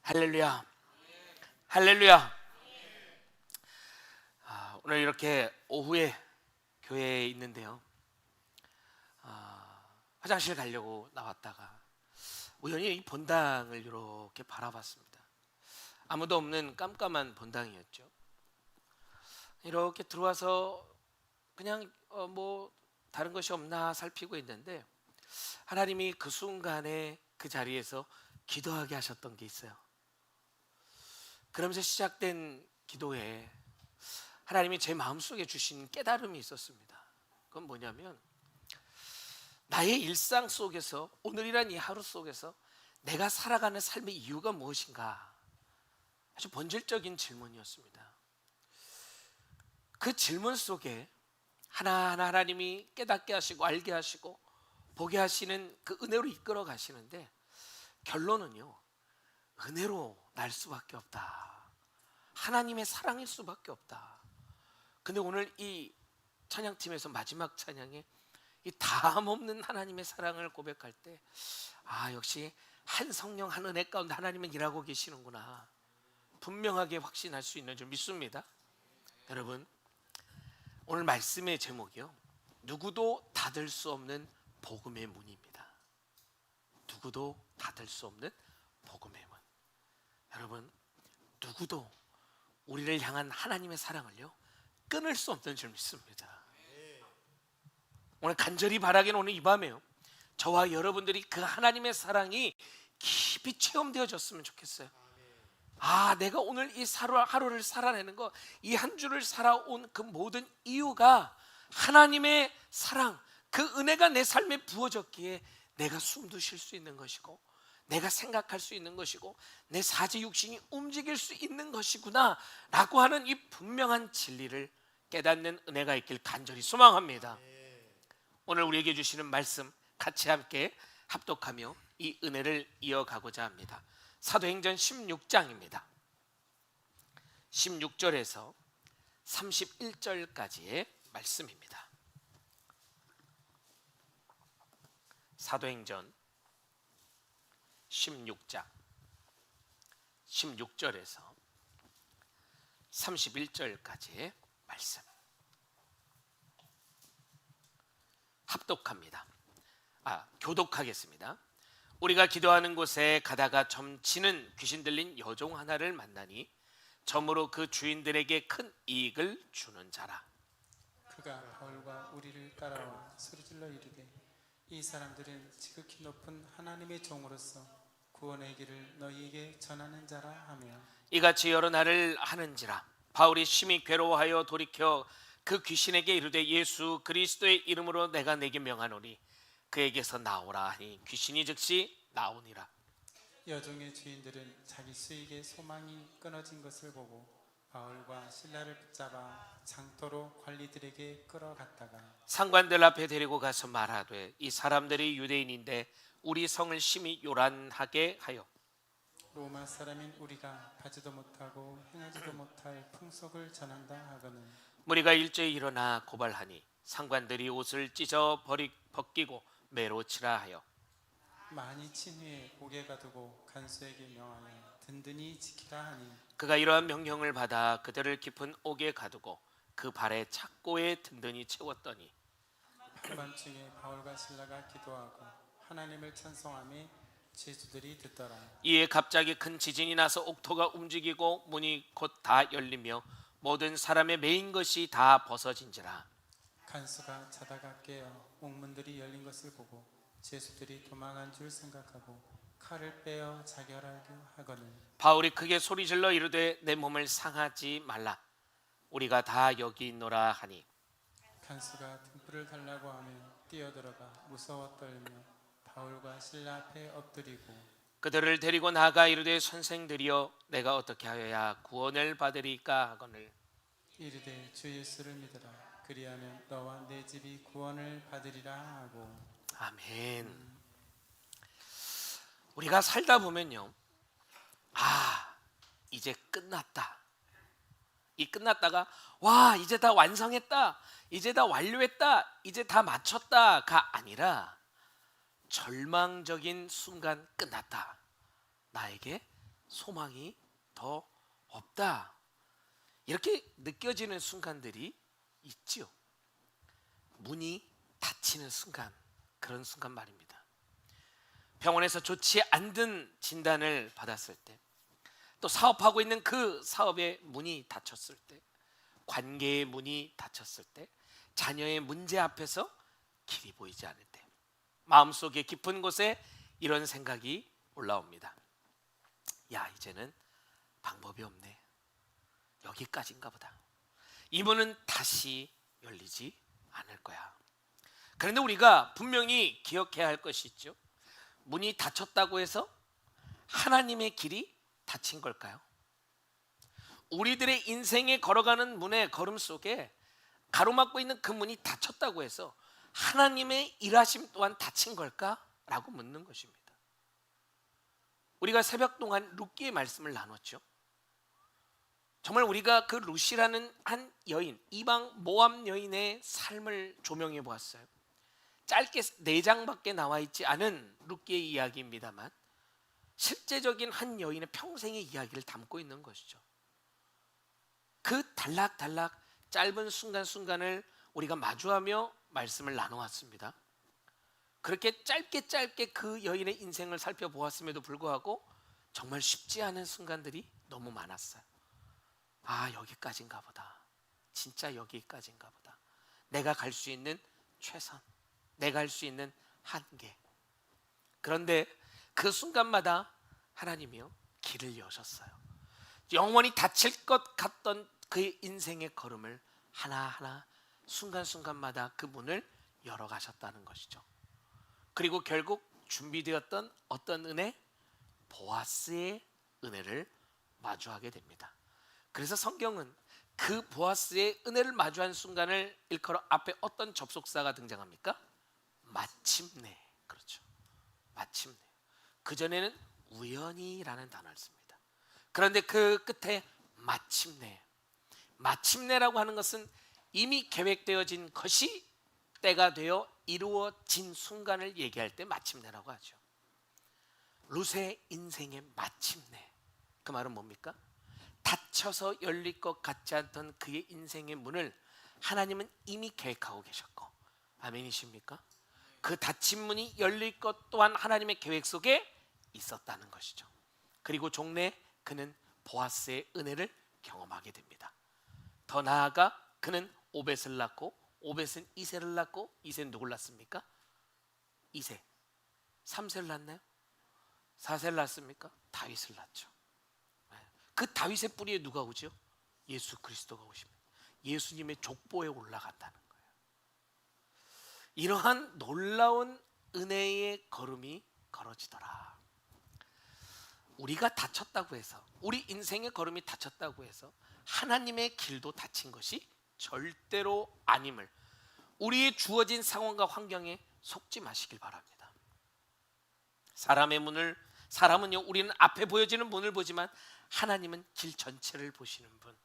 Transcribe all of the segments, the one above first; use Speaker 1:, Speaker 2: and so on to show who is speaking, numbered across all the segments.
Speaker 1: 할렐루야, 할렐루야. 오늘 이렇게 오후에 교회에 있는데요. 화장실 가려고 나왔다가 우연히 이 본당을 이렇게 바라봤습니다. 아무도 없는 깜깜한 본당이었죠. 이렇게 들어와서 그냥 뭐 다른 것이 없나 살피고 있는데 하나님이 그 순간에 그 자리에서 기도하게 하셨던 게 있어요. 그러면서 시작된 기도에 하나님이 제 마음속에 주신 깨달음이 있었습니다. 그건 뭐냐면 나의 일상 속에서, 오늘이란 이 하루 속에서 내가 살아가는 삶의 이유가 무엇인가, 아주 본질적인 질문이었습니다. 그 질문 속에 하나하나 하나님이 깨닫게 하시고 알게 하시고 보게 하시는 그 은혜로 이끌어 가시는데, 결론은요, 은혜로 날 수밖에 없다. 하나님의 사랑일 수밖에 없다. 근데 오늘 이 찬양팀에서 마지막 찬양에 이 다함 없는 하나님의 사랑을 고백할 때, 역시 한 성령 한 은혜 가운데 하나님은 일하고 계시는구나, 분명하게 확신할 수 있는 줄 믿습니다. 여러분, 오늘 말씀의 제목이요, 누구도 닫을 수 없는 복음의 문입니다. 누구도 닫을 수 없는 복음의 문. 여러분, 누구도 우리를 향한 하나님의 사랑을요 끊을 수 없는 줄 믿습니다. 오늘 간절히 바라기는 오늘 이 밤에요, 저와 여러분들이 그 하나님의 사랑이 깊이 체험되어졌으면 좋겠어요. 내가 오늘 이 하루를 살아내는 거, 이 한 주를 살아온 그 모든 이유가 하나님의 사랑, 그 은혜가 내 삶에 부어졌기에 내가 숨도 쉴 수 있는 것이고, 내가 생각할 수 있는 것이고, 내 사지 육신이 움직일 수 있는 것이구나 라고 하는 이 분명한 진리를 깨닫는 은혜가 있길 간절히 소망합니다. 오늘 우리에게 주시는 말씀 같이 함께 합독하며 이 은혜를 이어가고자 합니다. 사도행전 16장입니다. 16절에서 31절까지의 말씀입니다. 사도행전 16장 16절에서 31절까지의 말씀 합독합니다. 교독하겠습니다. 우리가 기도하는 곳에 가다가 점치는 귀신 들린 여종 하나를 만나니 점으로 그 주인들에게 큰 이익을 주는 자라.
Speaker 2: 그가 바울과 우리를 따라와 소리질러 이르되, 이 사람들은 지극히 높은 하나님의 종으로서 구원의 길을 너희에게 전하는 자라 하며,
Speaker 1: 이같이 여러 날을 하는지라 바울이 심히 괴로워하여 돌이켜 그 귀신에게 이르되, 예수 그리스도의 이름으로 내가 내게 명하노니 그에게서 나오라 하니 귀신이 즉시 나오니라.
Speaker 2: 여종의 주인들은 자기 수익의 소망이 끊어진 것을 보고 바울과 실라를 붙잡아 장터로 관리들에게 끌어갔다가
Speaker 1: 상관들 앞에 데리고 가서 말하되, 이 사람들이 유대인인데 우리 성을 심히 요란하게 하여
Speaker 2: 로마 사람인 우리가 하지도 못하고 행하지도 못할 풍속을 전한다 하거늘,
Speaker 1: 무리가 일제히 일어나 고발하니 상관들이 옷을 찢어 벗기고 매로 치라 하여
Speaker 2: 많이 친 후에 옥에 가두고 간수에게 명하여 든든히 지키라 하니,
Speaker 1: 그가 이러한 명령을 받아 그들을 깊은 옥에 가두고 그 발에 착고에 든든히 채웠더니
Speaker 2: 한밤중에 바울과 실라가 기도하고 하나님을 찬송하며 제수들이 듣더라.
Speaker 1: 이에 갑자기 큰 지진이 나서 옥토가 움직이고 문이 곧 다 열리며 모든 사람의 매인 것이 다 벗어진지라.
Speaker 2: 간수가 자다가 깨어 옥문들이 열린 것을 보고 제수들이 도망한 줄 생각하고 칼을 빼어 자결하려 하거늘,
Speaker 1: 바울이 크게 소리질러 이르되, 내 몸을 상하지 말라, 우리가 다 여기 있노라 하니
Speaker 2: 간수가 등불을 달라고 하며 뛰어들어가 무서워 떨며 바울과 실라 앞에 엎드리고
Speaker 1: 그들을 데리고 나가 이르되, 선생들이여 내가 어떻게 하여야 구원을 받으리까 하거늘,
Speaker 2: 이르되 주 예수를 믿으라, 그리하면 너와 내 집이 구원을 받으리라 하고.
Speaker 1: 아멘. 우리가 살다 보면요, 이제 끝났다, 이 끝났다가 이제 다 완성했다, 이제 다 완료했다, 이제 다 마쳤다가 아니라 절망적인 순간 끝났다, 나에게 소망이 더 없다. 이렇게 느껴지는 순간들이 있지요. 문이 닫히는 순간, 그런 순간 말입니다. 병원에서 좋지 않은 진단을 받았을 때, 또 사업하고 있는 그 사업의 문이 닫혔을 때, 관계의 문이 닫혔을 때, 자녀의 문제 앞에서 길이 보이지 않을 때, 마음속에 깊은 곳에 이런 생각이 올라옵니다. 야, 이제는 방법이 없네. 여기까지인가 보다. 이 문은 다시 열리지 않을 거야. 그런데 우리가 분명히 기억해야 할 것이 있죠. 문이 닫혔다고 해서 하나님의 길이 닫힌 걸까요? 우리들의 인생에 걸어가는 문의 걸음 속에 가로막고 있는 그 문이 닫혔다고 해서 하나님의 일하심 또한 닫힌 걸까? 라고 묻는 것입니다. 우리가 새벽 동안 룻기의 말씀을 나눴죠. 정말 우리가 그 룻이라는 한 여인, 이방 모압 여인의 삶을 조명해 보았어요. 짧게 4장밖에 나와 있지 않은 룻기의 이야기입니다만 실제적인 한 여인의 평생의 이야기를 담고 있는 것이죠. 그 단락단락 짧은 순간순간을 우리가 마주하며 말씀을 나눠왔습니다. 그렇게 짧게 그 여인의 인생을 살펴보았음에도 불구하고 정말 쉽지 않은 순간들이 너무 많았어요. 아, 여기까지인가 보다. 진짜 여기까지인가 보다. 내가 갈 수 있는 최선, 내가 할 수 있는 한계. 그런데 그 순간마다 하나님이요 길을 여셨어요. 영원히 닫힐 것 같던 그의 인생의 걸음을 하나하나 순간순간마다 그 문을 열어가셨다는 것이죠. 그리고 결국 준비되었던 어떤 은혜? 보아스의 은혜를 마주하게 됩니다. 그래서 성경은 그 보아스의 은혜를 마주한 순간을 일컬어 앞에 어떤 접속사가 등장합니까? 마침내. 그렇죠. 마침내. 그전에는 우연히라는 단어를 씁니다. 그런데 그 끝에 마침내. 마침내라고 하는 것은 이미 계획되어진 것이 때가 되어 이루어진 순간을 얘기할 때 마침내라고 하죠. 룻의 인생의 마침내. 그 말은 뭡니까? 닫혀서 열릴 것 같지 않던 그의 인생의 문을 하나님은 이미 계획하고 계셨고, 아멘이십니까? 그 닫힌 문이 열릴 것 또한 하나님의 계획 속에 있었다는 것이죠. 그리고 종래 그는 보아스의 은혜를 경험하게 됩니다. 더 나아가 그는 오벳을 낳고, 오벳은 이새를 낳고, 이새는 누굴 낳습니까? 이새. 3세를 낳나요? 4세를 낳습니까? 다윗을 낳죠. 그 다윗의 뿌리에 누가 오죠? 예수 그리스도가 오십니다. 예수님의 족보에 올라간다는 거예요. 이러한 놀라운 은혜의 걸음이 걸어지더라. 우리가 닫혔다고 해서, 우리 인생의 걸음이 닫혔다고 해서 하나님의 길도 닫힌 것이 절대로 아님을 우리의 주어진 상황과 환경에 속지 마시길 바랍니다. 사람은요 우리는 앞에 보여지는 문을 보지만 하나님은 길 전체를 보시는 분.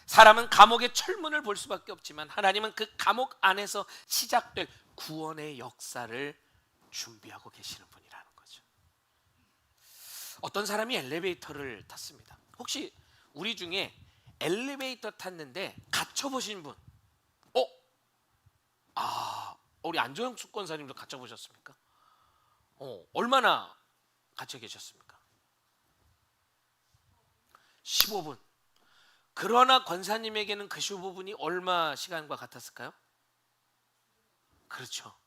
Speaker 1: 사람은 감옥의 철문을 볼 수밖에 없지만 하나님은 그 감옥 안에서 시작될 구원의 역사를 준비하고 계시는 분이라는 거죠. 어떤 사람이 엘리베이터를 탔습니다. 혹시 우리 중에 엘리베이터 탔는데 갇혀보신 분? 우리 안조영 수권사님도 갇혀보셨습니까? 얼마나 갇혀 계셨습니까? 15분. 그러나 권사님에게는 그 15분이 얼마 시간과 같았을까요? 그렇죠.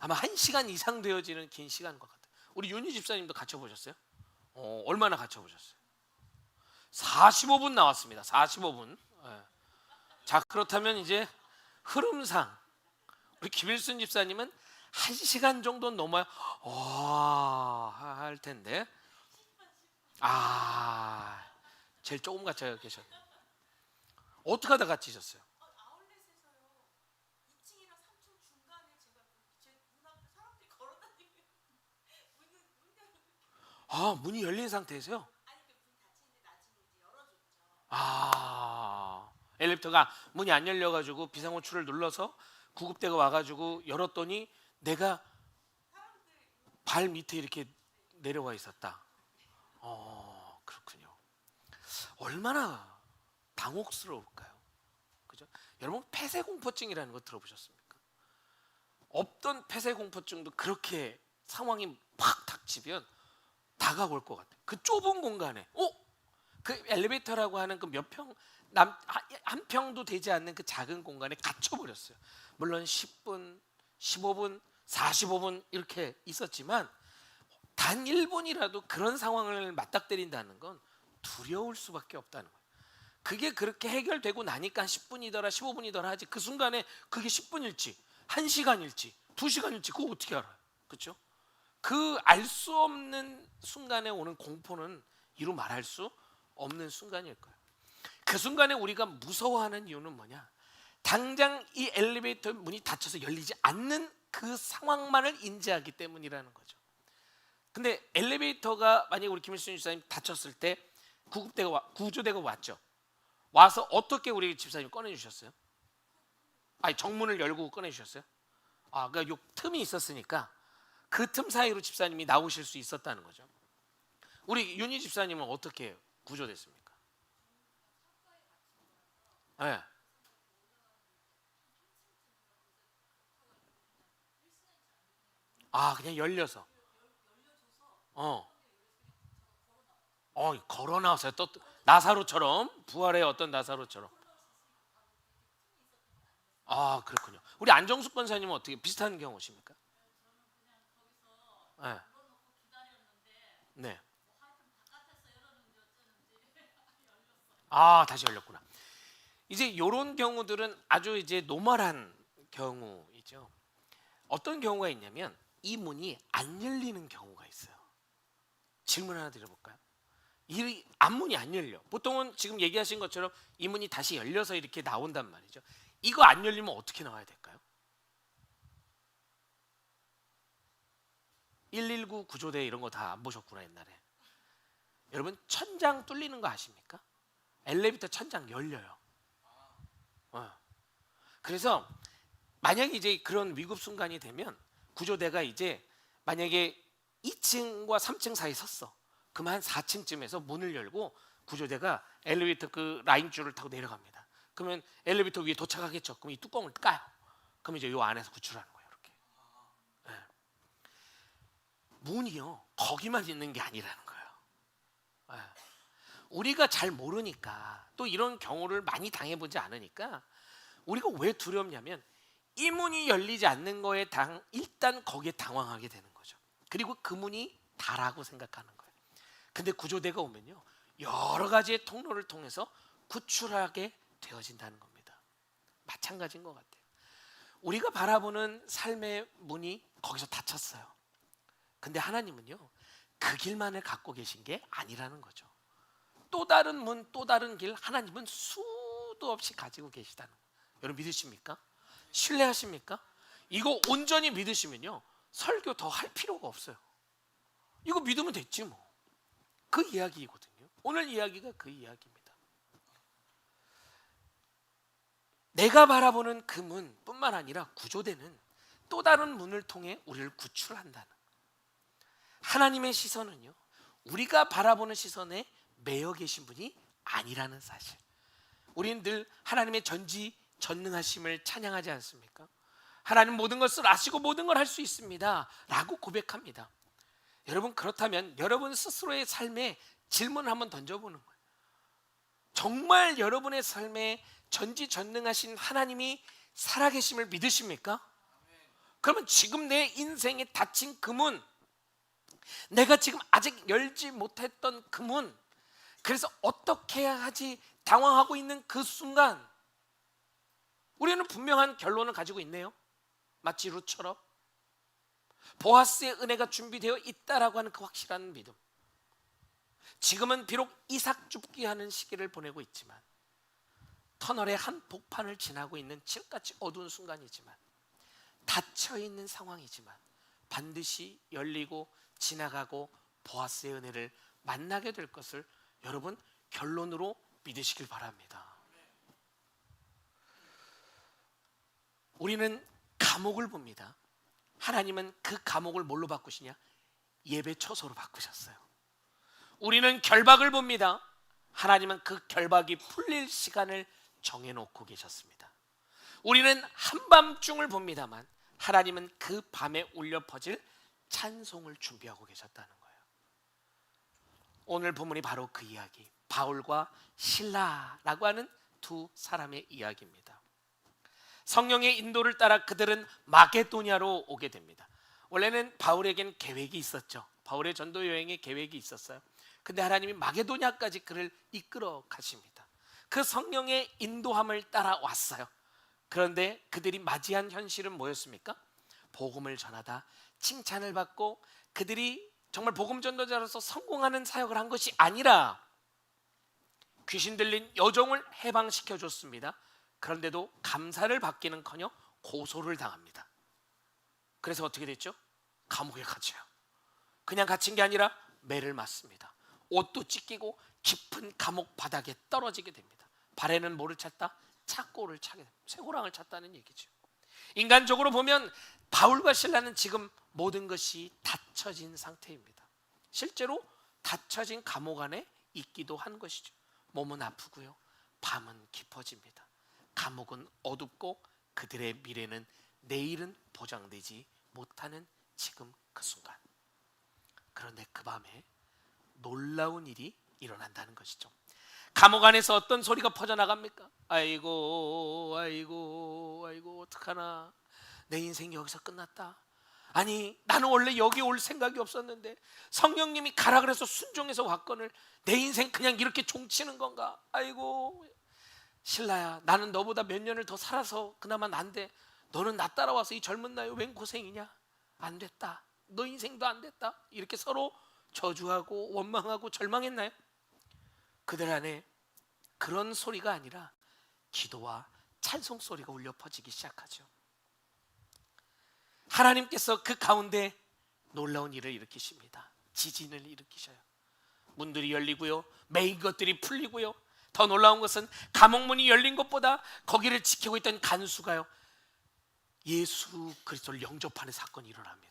Speaker 1: 아마 1시간 이상 되어지는 긴 시간과 같아요. 우리 윤희 집사님도 갇혀보셨어요? 얼마나 갇혀보셨어요? 45분 나왔습니다. 45분. 자, 그렇다면 이제 흐름상 우리 김일순 집사님은 1시간 정도 넘어야 할 텐데. 제일 조금 갇혀 계셨네. 어떻게 하다 갇히셨어요?
Speaker 3: 아울렛에서요. 2층이랑 3층 중간에 제 문 앞에 사람들이 걸어다니고
Speaker 1: 문이 열린 상태에서요?
Speaker 3: 아니 문 닫히는데 나중에 이제 열어줬죠.
Speaker 1: 엘리베이터가 문이 안 열려가지고 비상호출을 눌러서 구급대가 와가지고 열었더니 내가 발 밑에 이렇게 내려와 있었다. 얼마나 당혹스러울까요? 그죠? 여러분 폐쇄공포증이라는 거 들어보셨습니까? 없던 폐쇄공포증도 그렇게 상황이 팍 닥치면 다가올 것 같아요. 그 좁은 공간에 그 엘리베이터라고 하는 그 몇 평, 한 평도 되지 않는 그 작은 공간에 갇혀버렸어요. 물론 10분, 15분, 45분 이렇게 있었지만 단 1분이라도 그런 상황을 맞닥뜨린다는 건 두려울 수밖에 없다는 거예요. 그게 그렇게 해결되고 나니까 10분이더라 15분이더라 하지 그 순간에 그게 10분일지 1시간일지 2시간일지 그거 어떻게 알아요? 그렇죠? 그 알 수 없는 순간에 오는 공포는 이루 말할 수 없는 순간일 거예요. 그 순간에 우리가 무서워하는 이유는 뭐냐? 당장 이 엘리베이터 문이 닫혀서 열리지 않는 그 상황만을 인지하기 때문이라는 거죠. 근데 엘리베이터가 만약에 우리 김일순 집사님 다쳤을 때 구조대가 왔죠. 와서 어떻게 우리 집사님 꺼내주셨어요? 아니 정문을 열고 꺼내주셨어요? 그러니까 요 틈이 있었으니까 그 틈 사이로 집사님이 나오실 수 있었다는 거죠. 우리 윤희 집사님은 어떻게 구조됐습니까? 네. 그냥 열려서. 걸어 나왔어요. 또 나사로처럼 부활의 어떤 나사로처럼. 그렇군요. 우리 안정숙 권사님은 어떻게 비슷한 경우십니까? 네. 네. 다시 열렸구나. 이제 이런 경우들은 아주 이제 노멀한 경우이죠. 어떤 경우가 있냐면 이 문이 안 열리는 경우가 있어요. 질문 하나 드려볼까요? 이 앞문이 안 열려. 보통은 지금 얘기하신 것처럼 이 문이 다시 열려서 이렇게 나온단 말이죠. 이거 안 열리면 어떻게 나와야 될까요? 119 구조대 이런 거 다 안 보셨구나 옛날에. 여러분 천장 뚫리는 거 아십니까? 엘리베이터 천장 열려요. 그래서 만약에 이제 그런 위급 순간이 되면 구조대가 이제 만약에 2층과 3층 사이에 섰어. 그럼 한 4층쯤에서 문을 열고 구조대가 엘리베이터 그 라인 줄을 타고 내려갑니다. 그러면 엘리베이터 위에 도착하겠죠. 그럼 이 뚜껑을 까요. 그럼 이제 이 안에서 구출하는 거예요. 이렇게. 네. 문이요 거기만 있는 게 아니라는 거예요. 네. 우리가 잘 모르니까 또 이런 경우를 많이 당해보지 않으니까 우리가 왜 두렵냐면 이 문이 열리지 않는 거에 일단 거기에 당황하게 되는 거죠. 그리고 그 문이 다라고 생각하는 거예요. 근데 구조대가 오면요 여러 가지의 통로를 통해서 구출하게 되어진다는 겁니다. 마찬가지인 것 같아요. 우리가 바라보는 삶의 문이 거기서 닫혔어요. 근데 하나님은요 그 길만을 갖고 계신 게 아니라는 거죠. 또 다른 문, 또 다른 길 하나님은 수도 없이 가지고 계시다는 거예요. 여러분 믿으십니까? 신뢰하십니까? 이거 온전히 믿으시면요 설교 더 할 필요가 없어요. 이거 믿으면 됐지 뭐. 그 이야기거든요. 오늘 이야기가 그 이야기입니다. 내가 바라보는 그 문뿐만 아니라 구조대는 또 다른 문을 통해 우리를 구출한다는 하나님의 시선은요 우리가 바라보는 시선에 매여 계신 분이 아니라는 사실. 우리는 늘 하나님의 전지전능하심을 찬양하지 않습니까? 하나님 모든 것을 아시고 모든 걸 할 수 있습니다 라고 고백합니다. 여러분 그렇다면 여러분 스스로의 삶에 질문을 한번 던져보는 거예요. 정말 여러분의 삶에 전지전능하신 하나님이 살아계심을 믿으십니까? 그러면 지금 내 인생에 닫힌 그 문, 내가 지금 아직 열지 못했던 그 문, 그래서 어떻게 해야 하지 당황하고 있는 그 순간 우리는 분명한 결론을 가지고 있네요. 마치 룻처럼 보아스의 은혜가 준비되어 있다라고 하는 그 확실한 믿음. 지금은 비록 이삭 줍기 하는 시기를 보내고 있지만 터널의 한 복판을 지나고 있는 칠흑같이 어두운 순간이지만 닫혀있는 상황이지만 반드시 열리고 지나가고 보아스의 은혜를 만나게 될 것을 여러분 결론으로 믿으시길 바랍니다. 우리는 감옥을 봅니다. 하나님은 그 감옥을 뭘로 바꾸시냐? 예배 처소로 바꾸셨어요. 우리는 결박을 봅니다. 하나님은 그 결박이 풀릴 시간을 정해놓고 계셨습니다. 우리는 한밤중을 봅니다만 하나님은 그 밤에 울려 퍼질 찬송을 준비하고 계셨다는 거예요. 오늘 본문이 바로 그 이야기, 바울과 실라라고 하는 두 사람의 이야기입니다. 성령의 인도를 따라 그들은 마게도냐로 오게 됩니다. 원래는 바울에겐 계획이 있었죠. 바울의 전도 여행에 계획이 있었어요. 근데 하나님이 마게도냐까지 그를 이끌어 가십니다. 그 성령의 인도함을 따라왔어요. 그런데 그들이 맞이한 현실은 뭐였습니까? 복음을 전하다 칭찬을 받고 그들이 정말 복음 전도자로서 성공하는 사역을 한 것이 아니라 귀신 들린 여종을 해방시켜 줬습니다. 그런데도 감사를 받기는커녕 고소를 당합니다. 그래서 어떻게 됐죠? 감옥에 갇혀요. 그냥 갇힌 게 아니라 매를 맞습니다. 옷도 찢기고 깊은 감옥 바닥에 떨어지게 됩니다. 발에는 뭐를 찼다? 착고를 차게 됩니다. 쇠고랑을 찼다는 얘기죠. 인간적으로 보면 바울과 실라는 지금 모든 것이 닫혀진 상태입니다. 실제로 닫혀진 감옥 안에 있기도 한 것이죠. 몸은 아프고요, 밤은 깊어집니다. 감옥은 어둡고 그들의 미래는 내일은 보장되지 못하는 지금 그 순간. 그런데 그 밤에 놀라운 일이 일어난다는 것이죠. 감옥 안에서 어떤 소리가 퍼져나갑니까? 아이고 아이고 아이고 어떡하나, 내 인생이 여기서 끝났다. 아니 나는 원래 여기 올 생각이 없었는데 성령님이 가라 그래서 순종해서 왔거늘 내 인생 그냥 이렇게 종치는 건가? 아이고 실라야, 나는 너보다 몇 년을 더 살아서 그나마 난데 너는 나 따라와서 이 젊은 나이에 웬 고생이냐? 안 됐다, 너 인생도 안 됐다. 이렇게 서로 저주하고 원망하고 절망했나요? 그들 안에 그런 소리가 아니라 기도와 찬송 소리가 울려 퍼지기 시작하죠. 하나님께서 그 가운데 놀라운 일을 일으키십니다. 지진을 일으키셔요. 문들이 열리고요, 매인 것들이 풀리고요, 더 놀라운 것은 감옥문이 열린 것보다 거기를 지키고 있던 간수가요, 예수 그리스도를 영접하는 사건이 일어납니다.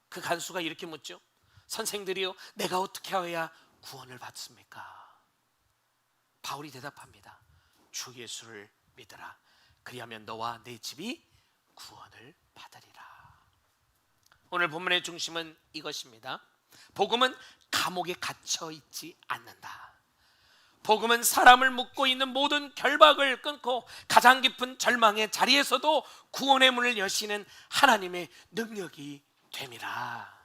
Speaker 1: 그 간수가 이렇게 묻죠. 선생들이요, 내가 어떻게 해야 구원을 받습니까? 바울이 대답합니다. 주 예수를 믿으라. 그리하면 너와 내 집이 구원을 받으리라. 오늘 본문의 중심은 이것입니다. 복음은 감옥에 갇혀 있지 않는다. 복음은 사람을 묶고 있는 모든 결박을 끊고 가장 깊은 절망의 자리에서도 구원의 문을 여시는 하나님의 능력이 됨이라.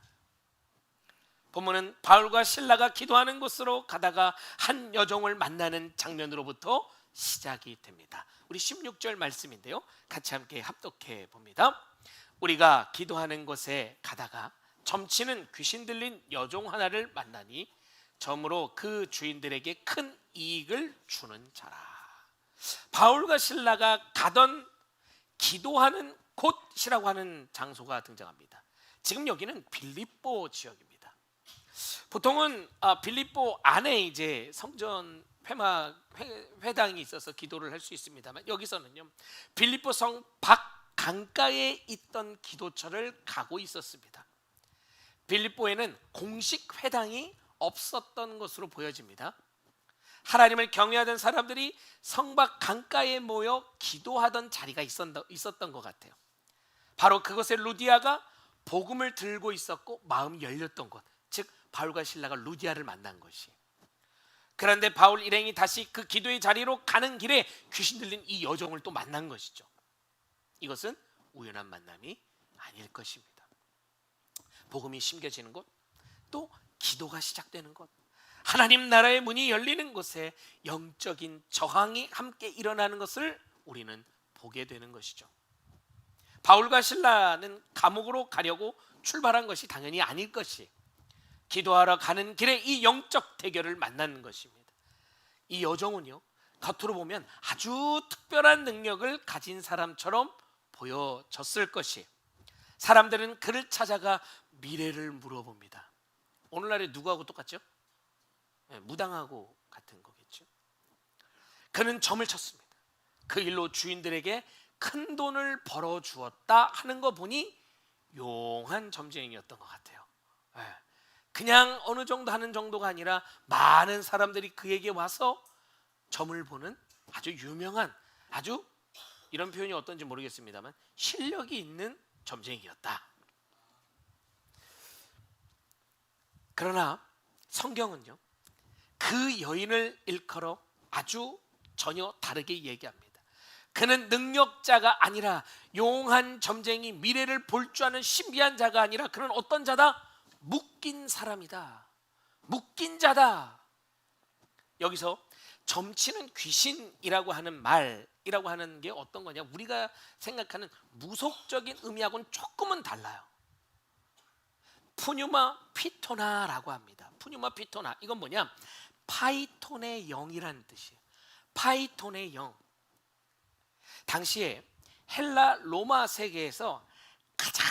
Speaker 1: 본문은 바울과 실라가 기도하는 곳으로 가다가 한 여종을 만나는 장면으로부터 시작이 됩니다. 우리 16절 말씀인데요, 같이 함께 합독해 봅니다. 우리가 기도하는 곳에 가다가 점치는 귀신 들린 여종 하나를 만나니 점으로 그 주인들에게 큰 이익을 주는 자라. 바울과 실라가 가던 기도하는 곳이라고 하는 장소가 등장합니다. 지금 여기는 빌립보 지역입니다. 보통은 빌립보 안에 이제 성전 회당이 있어서 기도를 할 수 있습니다만, 여기서는요 빌립보 성 밖 강가에 있던 기도처를 가고 있었습니다. 빌립보에는 공식 회당이 없었던 것으로 보여집니다. 하나님을 경외하던 사람들이 성 밖 강가에 모여 기도하던 자리가 있었던 것 같아요. 바로 그곳에 루디아가 복음을 들고 있었고 마음이 열렸던 곳, 즉 바울과 실라가 루디아를 만난 것이. 그런데 바울 일행이 다시 그 기도의 자리로 가는 길에 귀신 들린 이 여종을 또 만난 것이죠. 이것은 우연한 만남이 아닐 것입니다. 복음이 심겨지는 곳, 또 기도가 시작되는 곳, 하나님 나라의 문이 열리는 곳에 영적인 저항이 함께 일어나는 것을 우리는 보게 되는 것이죠. 바울과 실라는 감옥으로 가려고 출발한 것이 당연히 아닐 것이, 기도하러 가는 길에 이 영적 대결을 만나는 것입니다. 이 여종은요, 겉으로 보면 아주 특별한 능력을 가진 사람처럼 보여졌을 것이, 사람들은 그를 찾아가 미래를 물어봅니다. 오늘날에 누구하고 똑같죠? 무당하고 같은 거겠죠. 그는 점을 쳤습니다. 그 일로 주인들에게 큰 돈을 벌어 주었다 하는 거 보니 용한 점쟁이였던 것 같아요. 그냥 어느 정도 하는 정도가 아니라 많은 사람들이 그에게 와서 점을 보는 아주 유명한, 아주 이런 표현이 어떤지 모르겠습니다만 실력이 있는 점쟁이였다. 그러나 성경은요, 그 여인을 일컬어 아주 전혀 다르게 얘기합니다. 그는 능력자가 아니라 용한 점쟁이, 미래를 볼 줄 아는 신비한 자가 아니라 그는 어떤 자다? 묶인 사람이다. 묶인 자다. 여기서 점치는 귀신이라고 하는 말이라고 하는 게 어떤 거냐? 우리가 생각하는 무속적인 의미하고는 조금은 달라요. 푸뉴마 피토나라고 합니다. 푸뉴마 피토나, 이건 뭐냐? 파이톤의 영이라는 뜻이에요. 파이톤의 영. 당시에 헬라 로마 세계에서 가장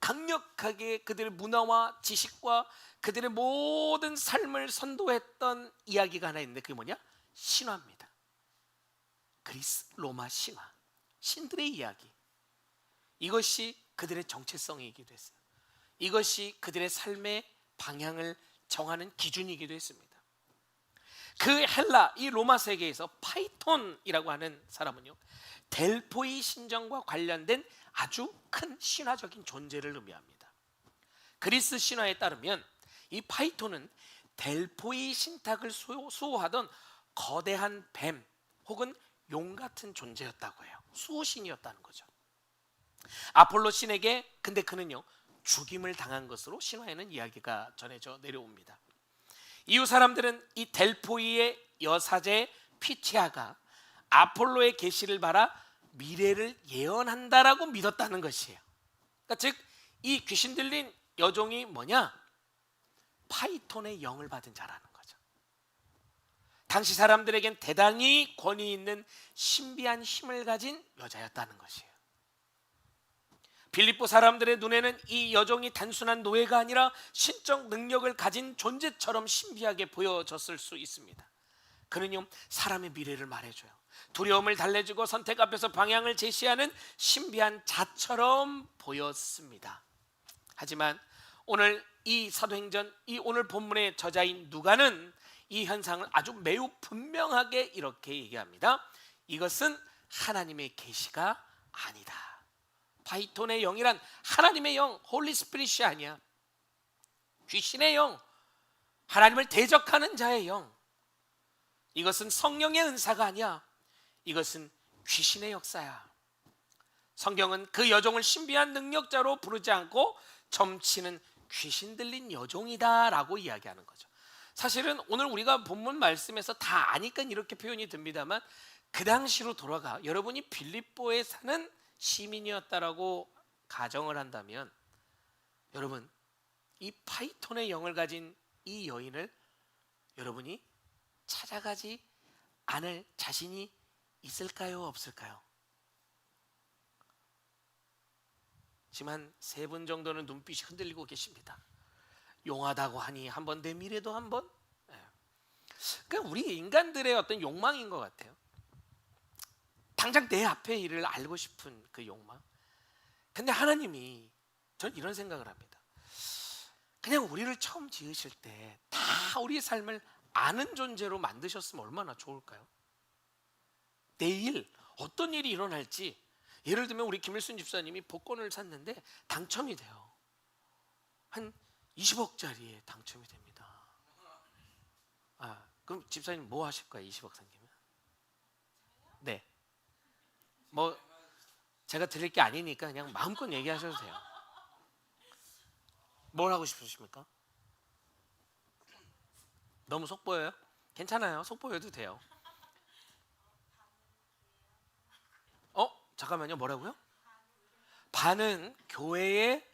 Speaker 1: 강력하게 그들의 문화와 지식과 그들의 모든 삶을 선도했던 이야기가 하나 있는데 그게 뭐냐? 신화입니다. 그리스 로마 신화, 신들의 이야기. 이것이 그들의 정체성이기도 했어요. 이것이 그들의 삶의 방향을 정하는 기준이기도 했습니다. 그 헬라, 이 로마 세계에서 파이톤이라고 하는 사람은요, 델포이 신전과 관련된 아주 큰 신화적인 존재를 의미합니다. 그리스 신화에 따르면 이 파이톤은 델포이 신탁을 수호하던 거대한 뱀 혹은 용 같은 존재였다고 해요. 수호신이었다는 거죠. 아폴로 신에게 근데 그는요, 죽임을 당한 것으로 신화에는 이야기가 전해져 내려옵니다. 이후 사람들은 이 델포이의 여사제 피티아가 아폴로의 계시를 받아 미래를 예언한다라고 믿었다는 것이에요. 그러니까 즉 이 귀신 들린 여종이 뭐냐? 파이톤의 영을 받은 자라는 거죠. 당시 사람들에겐 대단히 권위 있는 신비한 힘을 가진 여자였다는 것이에요. 빌립보 사람들의 눈에는 이 여종이 단순한 노예가 아니라 신적 능력을 가진 존재처럼 신비하게 보여졌을 수 있습니다. 그는요, 사람의 미래를 말해줘요. 두려움을 달래주고 선택 앞에서 방향을 제시하는 신비한 자처럼 보였습니다. 하지만 오늘 이 사도행전, 이 오늘 본문의 저자인 누가는 이 현상을 아주 매우 분명하게 이렇게 얘기합니다. 이것은 하나님의 계시가 아니다. 파이톤의 영이란 하나님의 영, 홀리 스피릿이 아니야. 귀신의 영, 하나님을 대적하는 자의 영. 이것은 성령의 은사가 아니야. 이것은 귀신의 역사야. 성경은 그 여종을 신비한 능력자로 부르지 않고 점치는 귀신 들린 여종이다 라고 이야기하는 거죠. 사실은 오늘 우리가 본문 말씀에서 다 아니까 이렇게 표현이 듭니다만 그 당시로 돌아가 여러분이 빌립보에 사는 시민이었다라고 가정을 한다면 여러분, 이 파이톤의 영을 가진 이 여인을 여러분이 찾아가지 않을 자신이 있을까요? 없을까요? 지금 한 3분 정도는 눈빛이 흔들리고 계십니다. 용하다고 하니 한번 내 미래도 한번. 그러니까 우리 인간들의 어떤 욕망인 것 같아요. 당장 내 앞의 일을 알고 싶은 그 욕망. 근데 하나님이, 전 이런 생각을 합니다. 그냥 우리를 처음 지으실 때 다 우리의 삶을 아는 존재로 만드셨으면 얼마나 좋을까요? 내일 어떤 일이 일어날지, 예를 들면 우리 김일순 집사님이 복권을 샀는데 당첨이 돼요. 한 20억짜리에 당첨이 됩니다. 그럼 집사님 뭐 하실 거예요? 20억 생기면? 네. 뭐 제가 드릴 게 아니니까 그냥 마음껏 얘기하셔도 돼요. 뭘 하고 싶으십니까? 너무 속보여요? 괜찮아요. 속보여도 돼요. 잠깐만요. 뭐라고요? 반은 교회에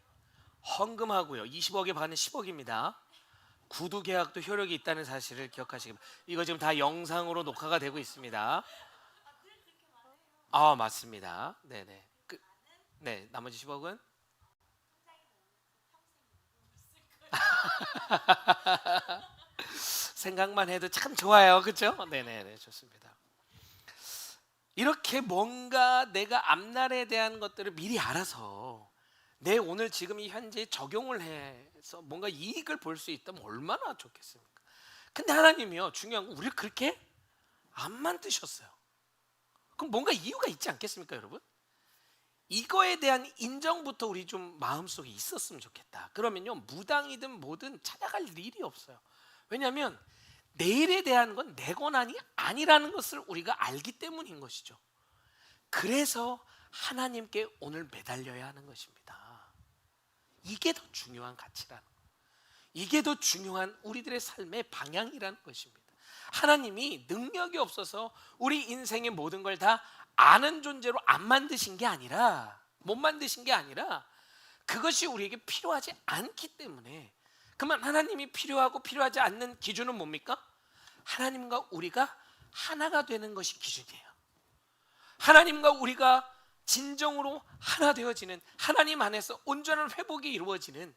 Speaker 1: 헌금하고요. 20억의 반은 10억입니다. 구두 계약도 효력이 있다는 사실을 기억하시기 바랍니다. 이거 지금 다 영상으로 녹화가 되고 있습니다. 맞습니다. 네네. 네, 나머지 10억은? 생각만 해도 참 좋아요. 그렇죠? 네네, 좋습니다. 이렇게 뭔가 내가 앞날에 대한 것들을 미리 알아서 내 오늘 지금 이 현재 적용을 해서 뭔가 이익을 볼 수 있다면 얼마나 좋겠습니까? 근데 하나님이요, 중요한 건 우리를 그렇게 안 만드셨어요. 그럼 뭔가 이유가 있지 않겠습니까, 여러분? 이거에 대한 인정부터 우리 좀 마음속에 있었으면 좋겠다. 그러면요, 무당이든 뭐든 찾아갈 일이 없어요. 왜냐하면 내일에 대한 건 내 권한이 아니라는 것을 우리가 알기 때문인 것이죠. 그래서 하나님께 오늘 매달려야 하는 것입니다. 이게 더 중요한 가치라는 거예요. 이게 더 중요한 우리들의 삶의 방향이라는 것입니다. 하나님이 능력이 없어서 우리 인생의 모든 걸 다 아는 존재로 안 만드신 게 아니라, 못 만드신 게 아니라 그것이 우리에게 필요하지 않기 때문에. 그러면 하나님이 필요하고 필요하지 않는 기준은 뭡니까? 하나님과 우리가 하나가 되는 것이 기준이에요. 하나님과 우리가 진정으로 하나 되어지는, 하나님 안에서 온전한 회복이 이루어지는,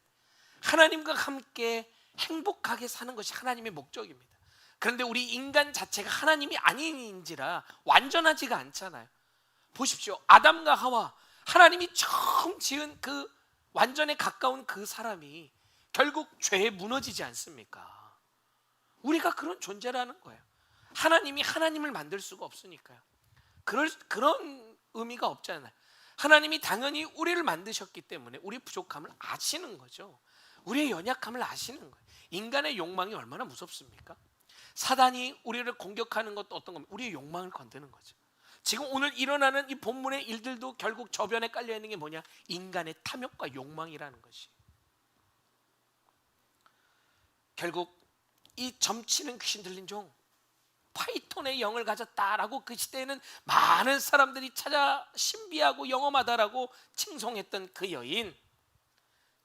Speaker 1: 하나님과 함께 행복하게 사는 것이 하나님의 목적입니다. 그런데 우리 인간 자체가 하나님이 아닌지라 완전하지가 않잖아요. 보십시오. 아담과 하와, 하나님이 처음 지은 그 완전에 가까운 그 사람이 결국 죄에 무너지지 않습니까? 우리가 그런 존재라는 거예요. 하나님이 하나님을 만들 수가 없으니까요. 그런 의미가 없잖아요. 하나님이 당연히 우리를 만드셨기 때문에 우리 부족함을 아시는 거죠. 우리의 연약함을 아시는 거예요. 인간의 욕망이 얼마나 무섭습니까? 사단이 우리를 공격하는 것도 어떤 겁니까? 우리의 욕망을 건드는 거죠. 지금 오늘 일어나는 이 본문의 일들도 결국 저변에 깔려 있는 게 뭐냐? 인간의 탐욕과 욕망이라는 것이. 결국 이 점치는 귀신 들린 종, 파이톤의 영을 가졌다라고 그 시대에는 많은 사람들이 찾아 신비하고 영험하다라고 칭송했던 그 여인,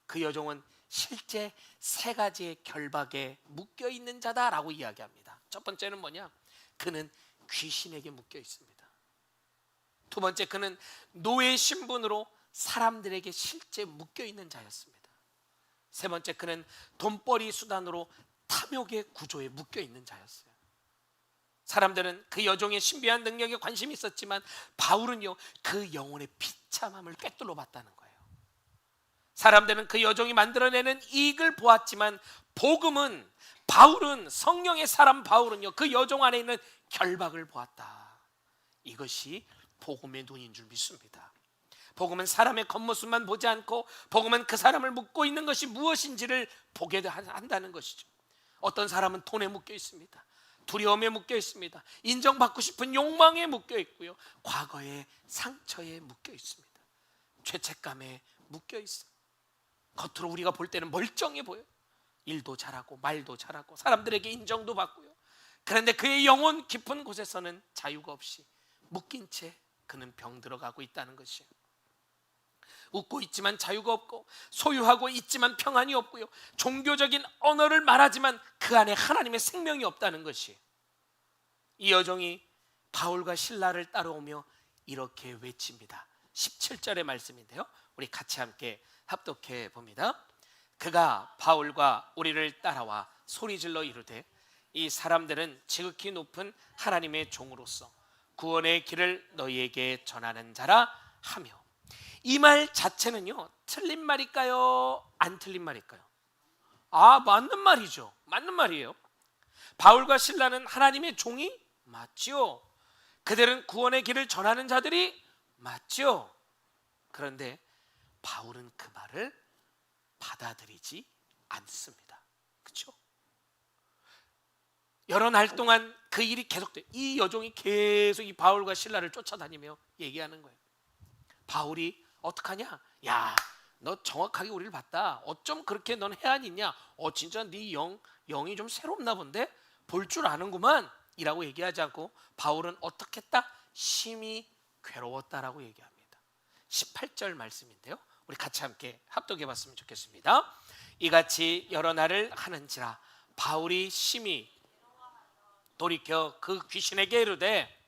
Speaker 1: 그 여종은 실제 세 가지의 결박에 묶여 있는 자다라고 이야기합니다. 첫 번째는 뭐냐? 그는 귀신에게 묶여 있습니다. 두 번째, 그는 노예 신분으로 사람들에게 실제 묶여 있는 자였습니다. 세 번째, 그는 돈벌이 수단으로 탐욕의 구조에 묶여 있는 자였어요. 사람들은 그 여종의 신비한 능력에 관심이 있었지만 바울은요, 그 영혼의 비참함을 꿰뚫어 봤다는 거예요. 사람들은 그 여종이 만들어내는 이익을 보았지만 복음은, 바울은, 성령의 사람 바울은요, 그 여종 안에 있는 결박을 보았다. 이것이 복음의 눈인 줄 믿습니다. 복음은 사람의 겉모습만 보지 않고, 복음은 그 사람을 묶고 있는 것이 무엇인지를 보게 한다는 것이죠. 어떤 사람은 돈에 묶여 있습니다. 두려움에 묶여 있습니다. 인정받고 싶은 욕망에 묶여 있고요, 과거의 상처에 묶여 있습니다. 죄책감에 묶여 있어요. 겉으로 우리가 볼 때는 멀쩡해 보여요. 일도 잘하고 말도 잘하고 사람들에게 인정도 받고요. 그런데 그의 영혼 깊은 곳에서는 자유가 없이 묶인 채 그는 병들어가고 있다는 것이에요. 웃고 있지만 자유가 없고, 소유하고 있지만 평안이 없고요, 종교적인 언어를 말하지만 그 안에 하나님의 생명이 없다는 것이에요. 이 여종이 바울과 실라를 따라오며 이렇게 외칩니다. 17절의 말씀인데요, 우리 같이 함께 합독해 봅니다. 그가 바울과 우리를 따라와 소리질러 이르되, 이 사람들은 지극히 높은 하나님의 종으로서 구원의 길을 너희에게 전하는 자라 하며. 이 말 자체는요, 틀린 말일까요? 안 틀린 말일까요? 맞는 말이죠. 맞는 말이에요. 바울과 실라는 하나님의 종이 맞죠. 그들은 구원의 길을 전하는 자들이 맞죠. 그런데 바울은 그 말을 받아들이지 않습니다. 그렇죠? 여러 날 동안 그 일이 계속돼요. 이 여종이 계속 이 바울과 실라를 쫓아다니며 얘기하는 거예요. 바울이 어떡하냐? 야, 너 정확하게 우리를 봤다. 어쩜 그렇게 넌 해안이 있냐? 진짜 네 영이 좀 새롭나 본데? 볼 줄 아는구만 이라고 얘기하지 않고 바울은 어떻게 했다? 심히 괴로웠다라고 얘기합니다. 18절 말씀인데요, 우리 같이 함께 합독해 봤으면 좋겠습니다. 이같이 여러 날을 하는지라 바울이 심히 돌이켜 그 귀신에게 이르되,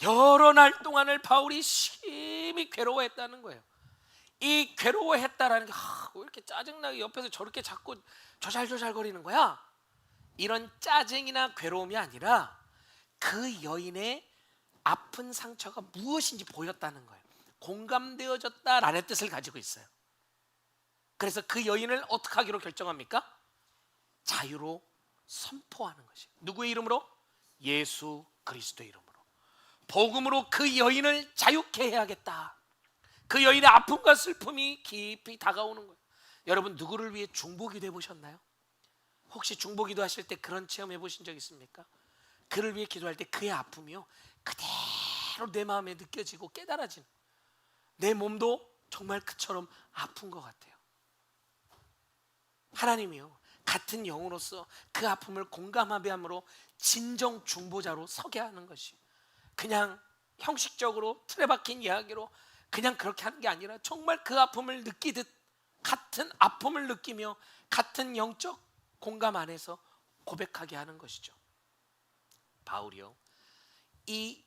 Speaker 1: 여러 날 동안을 바울이 심히 괴로워했다는 거예요. 이 괴로워했다라는 게 왜 이렇게 짜증나게 옆에서 저렇게 자꾸 조잘조잘거리는 거야? 이런 짜증이나 괴로움이 아니라 그 여인의 아픈 상처가 무엇인지 보였다는 거예요. 공감되어졌다라는 뜻을 가지고 있어요. 그래서 그 여인을 어떻게 하기로 결정합니까? 자유로 선포하는 것이에요. 누구의 이름으로? 예수 그리스도의 이름으로. 복음으로 그 여인을 자유케 해야겠다. 그 여인의 아픔과 슬픔이 깊이 다가오는 거예요. 여러분, 누구를 위해 중보기도 해보셨나요? 혹시 중보기도 하실 때 그런 체험 해보신 적 있습니까? 그를 위해 기도할 때 그의 아픔이요, 그대로 내 마음에 느껴지고 깨달아지는, 내 몸도 정말 그처럼 아픈 것 같아요. 하나님이요, 같은 영으로서 그 아픔을 공감하게 함으로 진정 중보자로 서게 하는 것이, 그냥 형식적으로 틀에 박힌 이야기로 그냥 그렇게 하는 게 아니라 정말 그 아픔을 느끼듯 같은 아픔을 느끼며 같은 영적 공감 안에서 고백하게 하는 것이죠. 바울이요, 이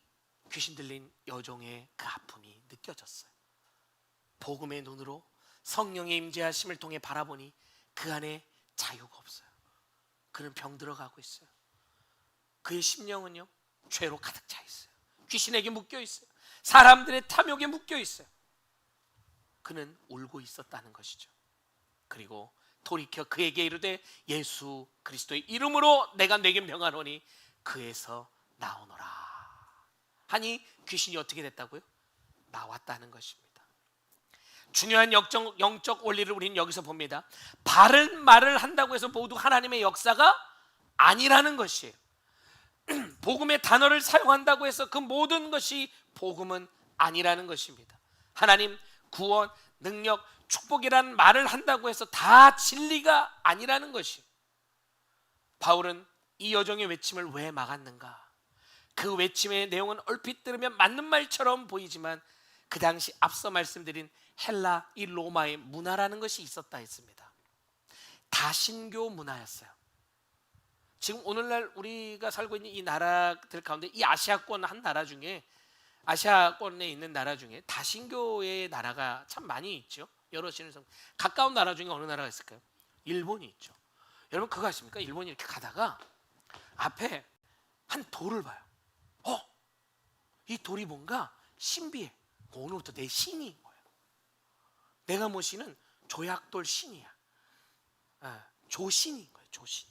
Speaker 1: 귀신 들린 여종의 그 아픔이 느껴졌어요. 복음의 눈으로 성령의 임재하심을 통해 바라보니 그 안에 자유가 없어요. 그는 병들어가고 있어요. 그의 심령은요, 죄로 가득 차 있어요. 귀신에게 묶여 있어요. 사람들의 탐욕에 묶여 있어요. 그는 울고 있었다는 것이죠. 그리고 돌이켜 그에게 이르되 예수 그리스도의 이름으로 내가 내게 명하노니 그에서 나오너라 하니 귀신이 어떻게 됐다고요? 나왔다는 것입니다. 중요한 영적 원리를 우리는 여기서 봅니다. 바른 말을 한다고 해서 모두 하나님의 역사가 아니라는 것이에요. 복음의 단어를 사용한다고 해서 그 모든 것이 복음은 아니라는 것입니다. 하나님, 구원, 능력, 축복이라는 말을 한다고 해서 다 진리가 아니라는 것이에요. 바울은 이 여종의 외침을 왜 막았는가? 그 외침의 내용은 얼핏 들으면 맞는 말처럼 보이지만 그 당시 앞서 말씀드린 헬라, 이 로마의 문화라는 것이 있었다 했습니다. 다신교 문화였어요. 지금 오늘날 우리가 살고 있는 이 나라들 가운데 이 아시아권 한 나라 중에, 아시아권에 있는 나라 중에 다신교의 나라가 참 많이 있죠. 여러 신을 가까운 나라 중에 어느 나라가 있을까요? 일본이 있죠. 여러분 그거 아십니까? 일본이 이렇게 가다가 앞에 한 돌을 봐요. 이 돌이 뭔가 신비해. 오늘부터 내 신인 거예요. 내가 모시는 조약돌 신이야. 조신인 거예요. 조신.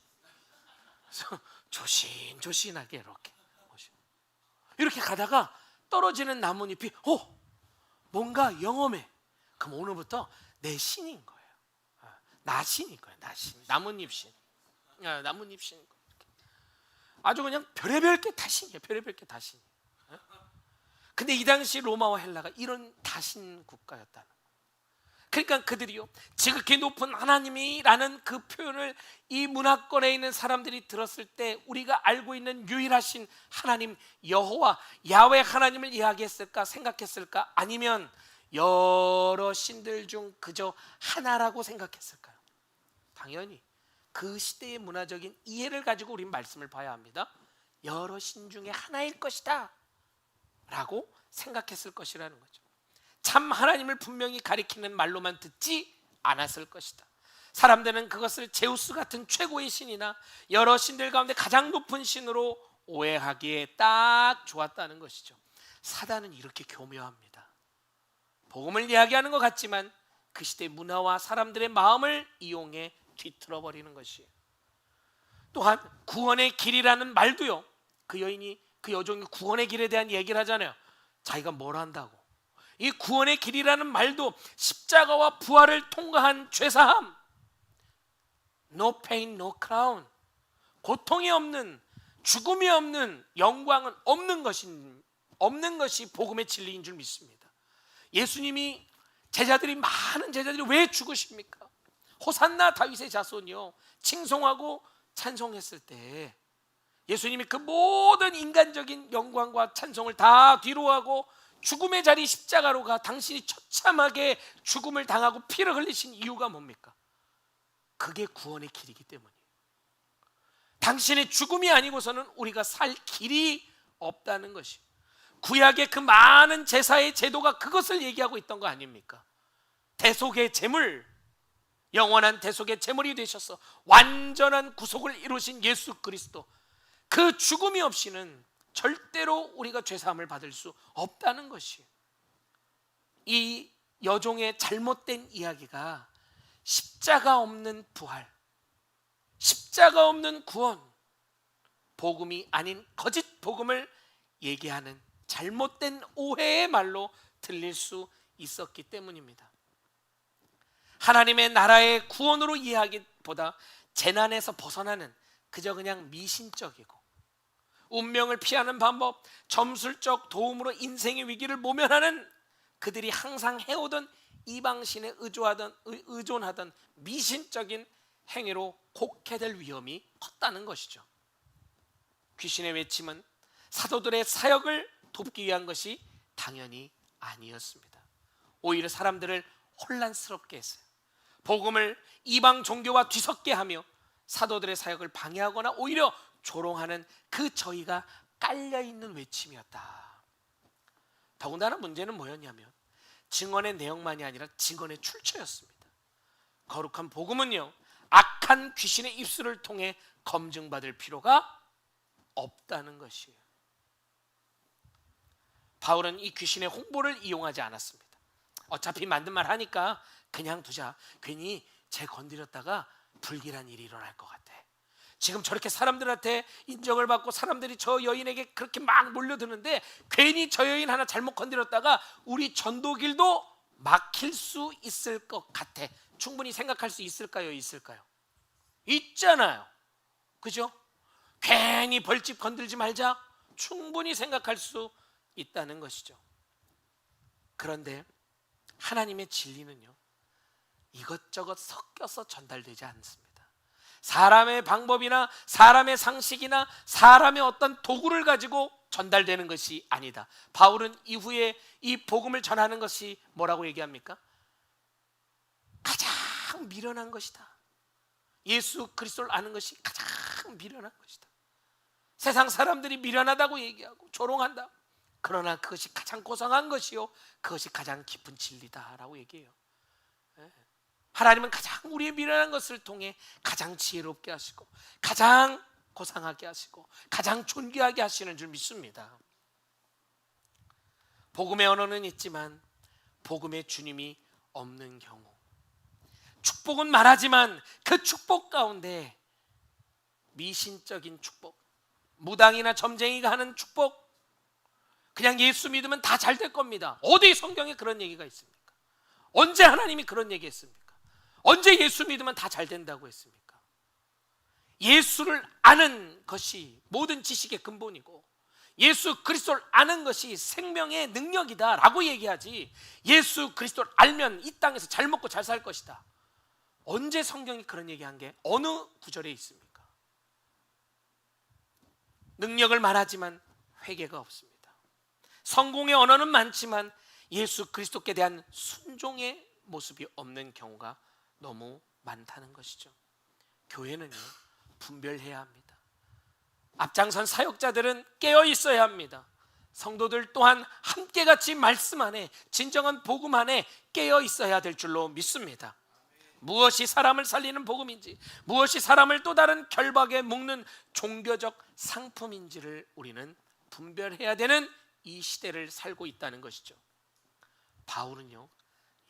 Speaker 1: 그래서 조신조신하게 이렇게 가다가 떨어지는 나뭇잎이 뭔가 영험해. 그럼 오늘부터 내 신인 거예요. 나신인 거예요. 나신. 나뭇잎신. 나뭇잎신. 아주 그냥 별의별 게 다 신이에요. 별의별 게 다 신. 근데 이 당시 로마와 헬라가 이런 다신 국가였다는 거예요. 그러니까 그들이요, 지극히 높은 하나님이라는 그 표현을 이 문화권에 있는 사람들이 들었을 때 우리가 알고 있는 유일하신 하나님 여호와 야훼 하나님을 이야기했을까, 생각했을까? 아니면 여러 신들 중 그저 하나라고 생각했을까요? 당연히 그 시대의 문화적인 이해를 가지고 우린 말씀을 봐야 합니다. 여러 신 중에 하나일 것이다 라고 생각했을 것이라는 거죠. 참 하나님을 분명히 가리키는 말로만 듣지 않았을 것이다. 사람들은 그것을 제우스 같은 최고의 신이나 여러 신들 가운데 가장 높은 신으로 오해하기에 딱 좋았다는 것이죠. 사단은 이렇게 교묘합니다. 복음을 이야기하는 것 같지만 그 시대 문화와 사람들의 마음을 이용해 뒤틀어버리는 것이에요. 또한 구원의 길이라는 말도요, 그 여인이, 그 여종이 구원의 길에 대한 얘기를 하잖아요. 자기가 뭘 한다고. 이 구원의 길이라는 말도 십자가와 부활을 통과한 죄사함, no pain, no crown, 고통이 없는, 죽음이 없는, 영광은 없는 것이 복음의 진리인 줄 믿습니다. 예수님이 많은 제자들이 왜 죽으십니까? 호산나 다윗의 자손이요, 칭송하고 찬송했을 때 예수님이 그 모든 인간적인 영광과 찬송을 다 뒤로하고 죽음의 자리 십자가로 가 당신이 처참하게 죽음을 당하고 피를 흘리신 이유가 뭡니까? 그게 구원의 길이기 때문이에요. 당신의 죽음이 아니고서는 우리가 살 길이 없다는 것이, 구약의 그 많은 제사의 제도가 그것을 얘기하고 있던 거 아닙니까? 대속의 제물, 영원한 대속의 제물이 되셔서 완전한 구속을 이루신 예수 그리스도, 그 죽음이 없이는 절대로 우리가 죄사함을 받을 수 없다는 것이에요. 이 여종의 잘못된 이야기가 십자가 없는 부활, 십자가 없는 구원, 복음이 아닌 거짓 복음을 얘기하는 잘못된 오해의 말로 들릴 수 있었기 때문입니다. 하나님의 나라의 구원으로 이해하기보다 재난에서 벗어나는 그저 그냥 미신적이고 운명을 피하는 방법, 점술적 도움으로 인생의 위기를 모면하는 그들이 항상 해오던 이방신에 의존하던 미신적인 행위로 곡해될 위험이 컸다는 것이죠. 귀신의 외침은 사도들의 사역을 돕기 위한 것이 당연히 아니었습니다. 오히려 사람들을 혼란스럽게 했어요. 복음을 이방 종교와 뒤섞게 하며 사도들의 사역을 방해하거나 오히려 조롱하는 그 저희가 깔려있는 외침이었다. 더군다나 문제는 뭐였냐면 증언의 내용만이 아니라 증언의 출처였습니다. 거룩한 복음은요, 악한 귀신의 입술을 통해 검증받을 필요가 없다는 것이에요. 바울은 이 귀신의 홍보를 이용하지 않았습니다. 어차피 만든 말 하니까 그냥 두자. 괜히 쟤 건드렸다가 불길한 일이 일어날 것 같아. 지금 저렇게 사람들한테 인정을 받고 사람들이 저 여인에게 그렇게 막 몰려드는데 괜히 저 여인 하나 잘못 건드렸다가 우리 전도길도 막힐 수 있을 것 같아. 충분히 생각할 수 있을까요? 있잖아요. 그죠? 괜히 벌집 건들지 말자. 충분히 생각할 수 있다는 것이죠. 그런데 하나님의 진리는요, 이것저것 섞여서 전달되지 않습니다. 사람의 방법이나 사람의 상식이나 사람의 어떤 도구를 가지고 전달되는 것이 아니다. 바울은 이후에 이 복음을 전하는 것이 뭐라고 얘기합니까? 가장 미련한 것이다. 예수 그리스도를 아는 것이 가장 미련한 것이다. 세상 사람들이 미련하다고 얘기하고 조롱한다. 그러나 그것이 가장 고상한 것이요, 그것이 가장 깊은 진리다라고 얘기해요. 하나님은 가장 우리의 미련한 것을 통해 가장 지혜롭게 하시고 가장 고상하게 하시고 가장 존귀하게 하시는 줄 믿습니다. 복음의 언어는 있지만 복음의 주님이 없는 경우, 축복은 말하지만 그 축복 가운데 미신적인 축복, 무당이나 점쟁이가 하는 축복, 그냥 예수 믿으면 다 잘 될 겁니다. 어디 성경에 그런 얘기가 있습니까? 언제 하나님이 그런 얘기했습니까? 언제 예수 믿으면 다 잘 된다고 했습니까? 예수를 아는 것이 모든 지식의 근본이고 예수 그리스도를 아는 것이 생명의 능력이다 라고 얘기하지, 예수 그리스도를 알면 이 땅에서 잘 먹고 잘 살 것이다. 언제 성경이 그런 얘기한 게 어느 구절에 있습니까? 능력을 말하지만 회개가 없습니다. 성공의 언어는 많지만 예수 그리스도께 대한 순종의 모습이 없는 경우가 너무 많다는 것이죠. 교회는요, 분별해야 합니다. 앞장선 사역자들은 깨어 있어야 합니다. 성도들 또한 함께 같이 말씀 안에, 진정한 복음 안에 깨어 있어야 될 줄로 믿습니다. 무엇이 사람을 살리는 복음인지, 무엇이 사람을 또 다른 결박에 묶는 종교적 상품인지를 우리는 분별해야 되는 이 시대를 살고 있다는 것이죠. 바울은요,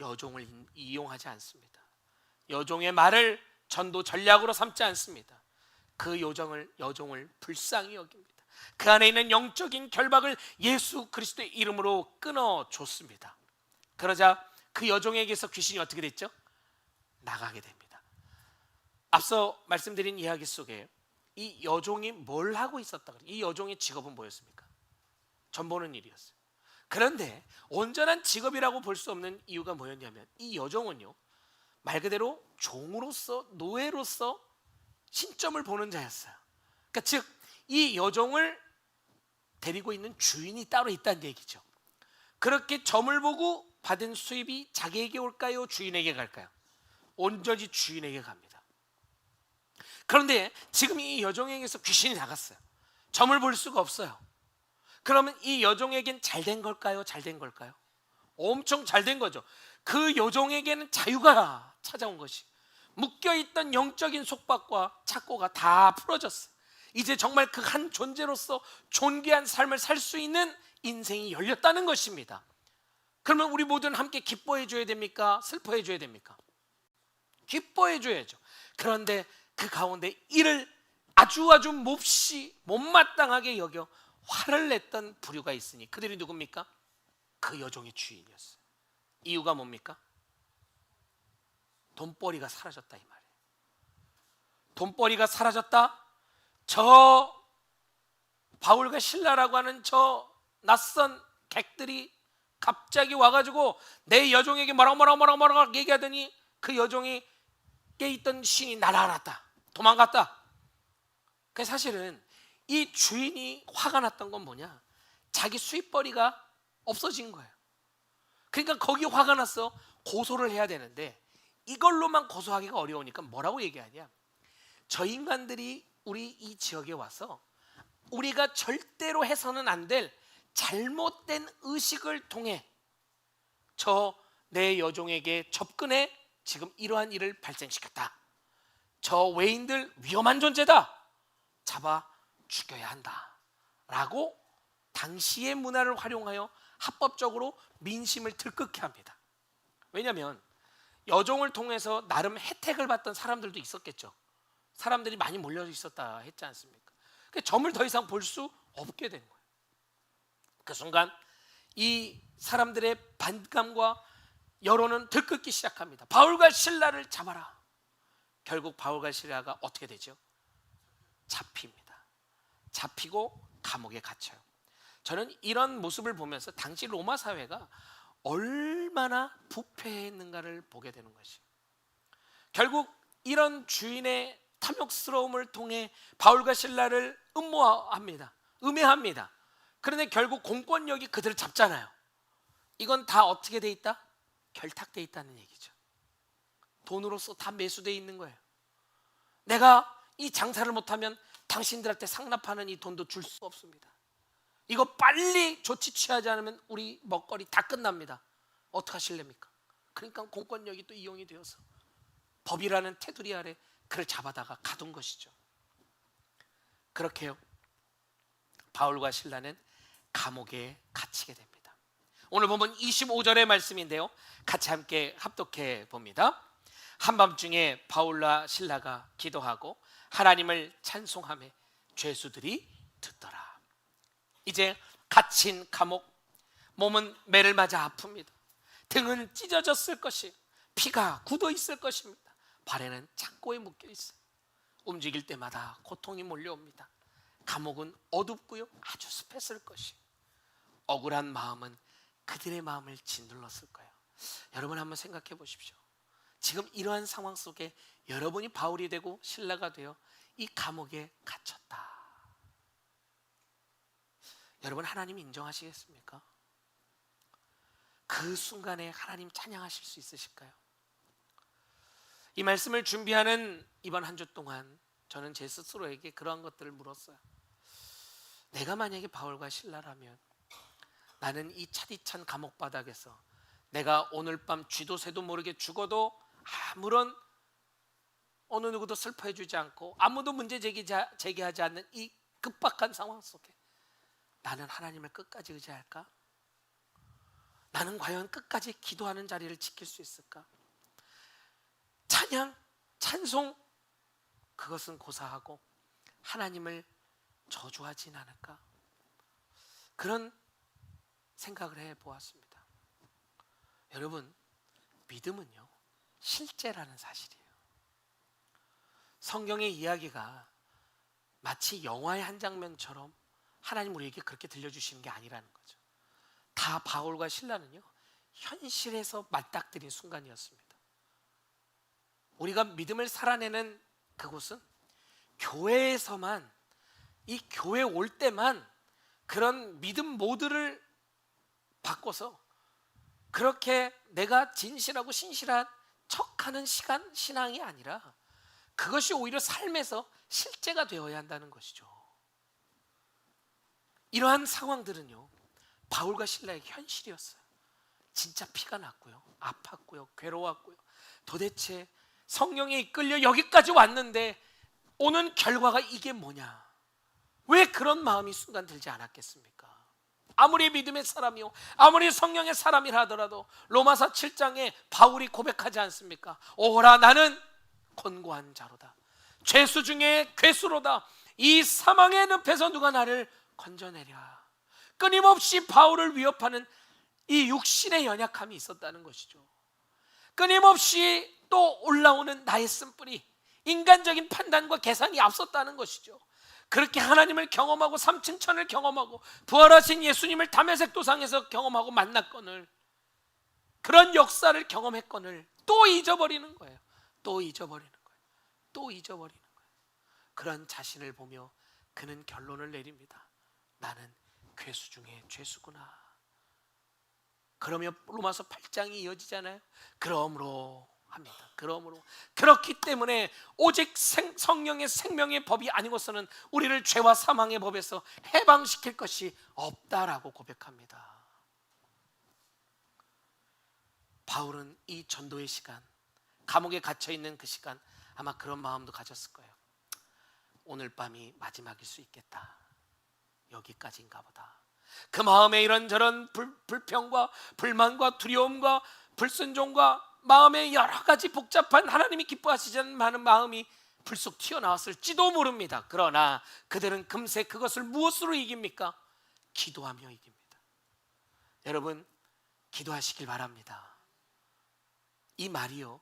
Speaker 1: 여종을 이용하지 않습니다. 여종의 말을 전도 전략으로 삼지 않습니다. 그 여종을 불쌍히 여깁니다. 그 안에 있는 영적인 결박을 예수 그리스도의 이름으로 끊어줬습니다. 그러자 그 여종에게서 귀신이 어떻게 됐죠? 나가게 됩니다. 앞서 말씀드린 이야기 속에 이 여종이 뭘 하고 있었다 그래요? 이 여종의 직업은 뭐였습니까? 전 보는 일이었어요. 그런데 온전한 직업이라고 볼 수 없는 이유가 뭐였냐면, 이 여종은요, 말 그대로 종으로서, 노예로서 신점을 보는 자였어요. 그러니까 즉, 이 여종을 데리고 있는 주인이 따로 있다는 얘기죠. 그렇게 점을 보고 받은 수입이 자기에게 올까요? 주인에게 갈까요? 온전히 주인에게 갑니다. 그런데 지금 이 여종에게서 귀신이 나갔어요. 점을 볼 수가 없어요. 그러면 이 여종에겐 잘된 걸까요? 잘된 걸까요? 엄청 잘된 거죠. 그 여종에게는 자유가 찾아온 것이, 묶여있던 영적인 속박과 착고가 다 풀어졌어요. 이제 정말 그 한 존재로서 존귀한 삶을 살 수 있는 인생이 열렸다는 것입니다. 그러면 우리 모두는 함께 기뻐해 줘야 됩니까? 슬퍼해 줘야 됩니까? 기뻐해 줘야죠. 그런데 그 가운데 이를 아주 몹시 못마땅하게 여겨 화를 냈던 부류가 있으니 그들이 누굽니까? 그 여종의 주인이었어요. 이유가 뭡니까? 돈벌이가 사라졌다 이 말이에요. 돈벌이가 사라졌다. 저 바울과 실라라고 하는 저 낯선 객들이 갑자기 와가지고 내 여종에게 뭐라고 얘기하더니 그 여종에게 있던 신이 날아갔다, 도망갔다. 그 사실은 이 주인이 화가 났던 건 뭐냐? 자기 수입벌이가 없어진 거예요. 그러니까 거기 화가 났어. 고소를 해야 되는데 이걸로만 고소하기가 어려우니까 뭐라고 얘기하냐? 저 인간들이 우리 이 지역에 와서 우리가 절대로 해서는 안 될 잘못된 의식을 통해 저 내 여종에게 접근해 지금 이러한 일을 발생시켰다. 저 외인들 위험한 존재다. 잡아 죽여야 한다. 라고 당시의 문화를 활용하여 합법적으로 민심을 들끓게 합니다. 왜냐하면 여종을 통해서 나름 혜택을 받던 사람들도 있었겠죠. 사람들이 많이 몰려 있었다 했지 않습니까? 점을 더 이상 볼 수 없게 된 거예요. 그 순간 이 사람들의 반감과 여론은 들끓기 시작합니다. 바울과 실라를 잡아라. 결국 바울과 실라가 어떻게 되죠? 잡힙니다. 잡히고 감옥에 갇혀요. 저는 이런 모습을 보면서 당시 로마 사회가 얼마나 부패했는가를 보게 되는 것이에요. 결국 이런 주인의 탐욕스러움을 통해 바울과 실라를 음해합니다. 그런데 결국 공권력이 그들을 잡잖아요. 이건 다 어떻게 돼 있다? 결탁돼 있다는 얘기죠. 돈으로서 다 매수돼 있는 거예요. 내가 이 장사를 못하면 당신들한테 상납하는 이 돈도 줄 수 없습니다. 이거 빨리 조치 취하지 않으면 우리 먹거리 다 끝납니다. 어떡하실랍니까? 그러니까 공권력이 또 이용이 되어서 법이라는 테두리 아래 그를 잡아다가 가둔 것이죠. 그렇게요, 바울과 실라는 감옥에 갇히게 됩니다. 오늘 보면 25절의 말씀인데요, 같이 함께 합독해 봅니다. 한밤중에 바울과 실라가 기도하고 하나님을 찬송하며 죄수들이 듣더라. 이제 갇힌 감옥, 몸은 매를 맞아 아픕니다. 등은 찢어졌을 것이, 피가 굳어 있을 것입니다. 발에는 착고에 묶여 있어요. 움직일 때마다 고통이 몰려옵니다. 감옥은 어둡고요, 아주 습했을 것이. 억울한 마음은 그들의 마음을 짓눌렀을 거예요. 여러분 한번 생각해 보십시오. 지금 이러한 상황 속에 여러분이 바울이 되고 실라가 되어 이 감옥에 갇혔다. 여러분 하나님 인정하시겠습니까? 그 순간에 하나님 찬양하실 수 있으실까요? 이 말씀을 준비하는 이번 한 주 동안 저는 제 스스로에게 그러한 것들을 물었어요. 내가 만약에 바울과 실라라면 나는 이 차디찬 감옥 바닥에서 내가 오늘 밤 쥐도 새도 모르게 죽어도 아무런 어느 누구도 슬퍼해 주지 않고 아무도 문제 제기하지 않는 이 급박한 상황 속에 나는 하나님을 끝까지 의지할까? 나는 과연 끝까지 기도하는 자리를 지킬 수 있을까? 찬양, 찬송, 그것은 고사하고 하나님을 저주하진 않을까? 그런 생각을 해보았습니다. 여러분, 믿음은요, 실제라는 사실이에요. 성경의 이야기가 마치 영화의 한 장면처럼 하나님 우리에게 그렇게 들려주시는 게 아니라는 거죠. 다 바울과 실라는요, 현실에서 맞닥뜨린 순간이었습니다. 우리가 믿음을 살아내는 그곳은 교회에서만, 이 교회 올 때만 그런 믿음 모드를 바꿔서 그렇게 내가 진실하고 신실한 척하는 신앙이 아니라 그것이 오히려 삶에서 실제가 되어야 한다는 것이죠. 이러한 상황들은요, 바울과 실라의 현실이었어요. 진짜 피가 났고요, 아팠고요, 괴로웠고요. 도대체 성령에 이끌려 여기까지 왔는데 오는 결과가 이게 뭐냐? 왜 그런 마음이 순간 들지 않았겠습니까? 아무리 믿음의 사람이요 아무리 성령의 사람이라 하더라도 로마서 7장에 바울이 고백하지 않습니까? 오라 나는 곤고한 자로다, 죄수 중에 괴수로다, 이 사망의 늪에서 누가 나를 건져내랴. 끊임없이 바울을 위협하는 이 육신의 연약함이 있었다는 것이죠. 끊임없이 또 올라오는 나의 쓴뿌리, 인간적인 판단과 계산이 앞섰다는 것이죠. 그렇게 하나님을 경험하고 삼층천을 경험하고 부활하신 예수님을 다메섹 도상에서 경험하고 만났거늘, 그런 역사를 경험했거늘 또 잊어버리는 거예요. 또 잊어버리는 거예요. 또 잊어버리는 거예요. 그런 자신을 보며 그는 결론을 내립니다. 나는 괴수 중에 죄수구나. 그러며 로마서 8장이 이어지잖아요. 그러므로 합니다. 그러므로 그렇기 때문에 오직 성령의 생명의 법이 아니고서는 우리를 죄와 사망의 법에서 해방시킬 것이 없다라고 고백합니다. 바울은 이 전도의 시간, 감옥에 갇혀있는 그 시간 아마 그런 마음도 가졌을 거예요. 오늘 밤이 마지막일 수 있겠다. 여기까지인가 보다. 그 마음에 이런저런 불평과 불만과 두려움과 불순종과 마음에 여러 가지 복잡한, 하나님이 기뻐하시지 않는 많은 마음이 불쑥 튀어나왔을지도 모릅니다. 그러나 그들은 금세 그것을 무엇으로 이깁니까? 기도하며 이깁니다. 여러분, 기도하시길 바랍니다. 이 말이요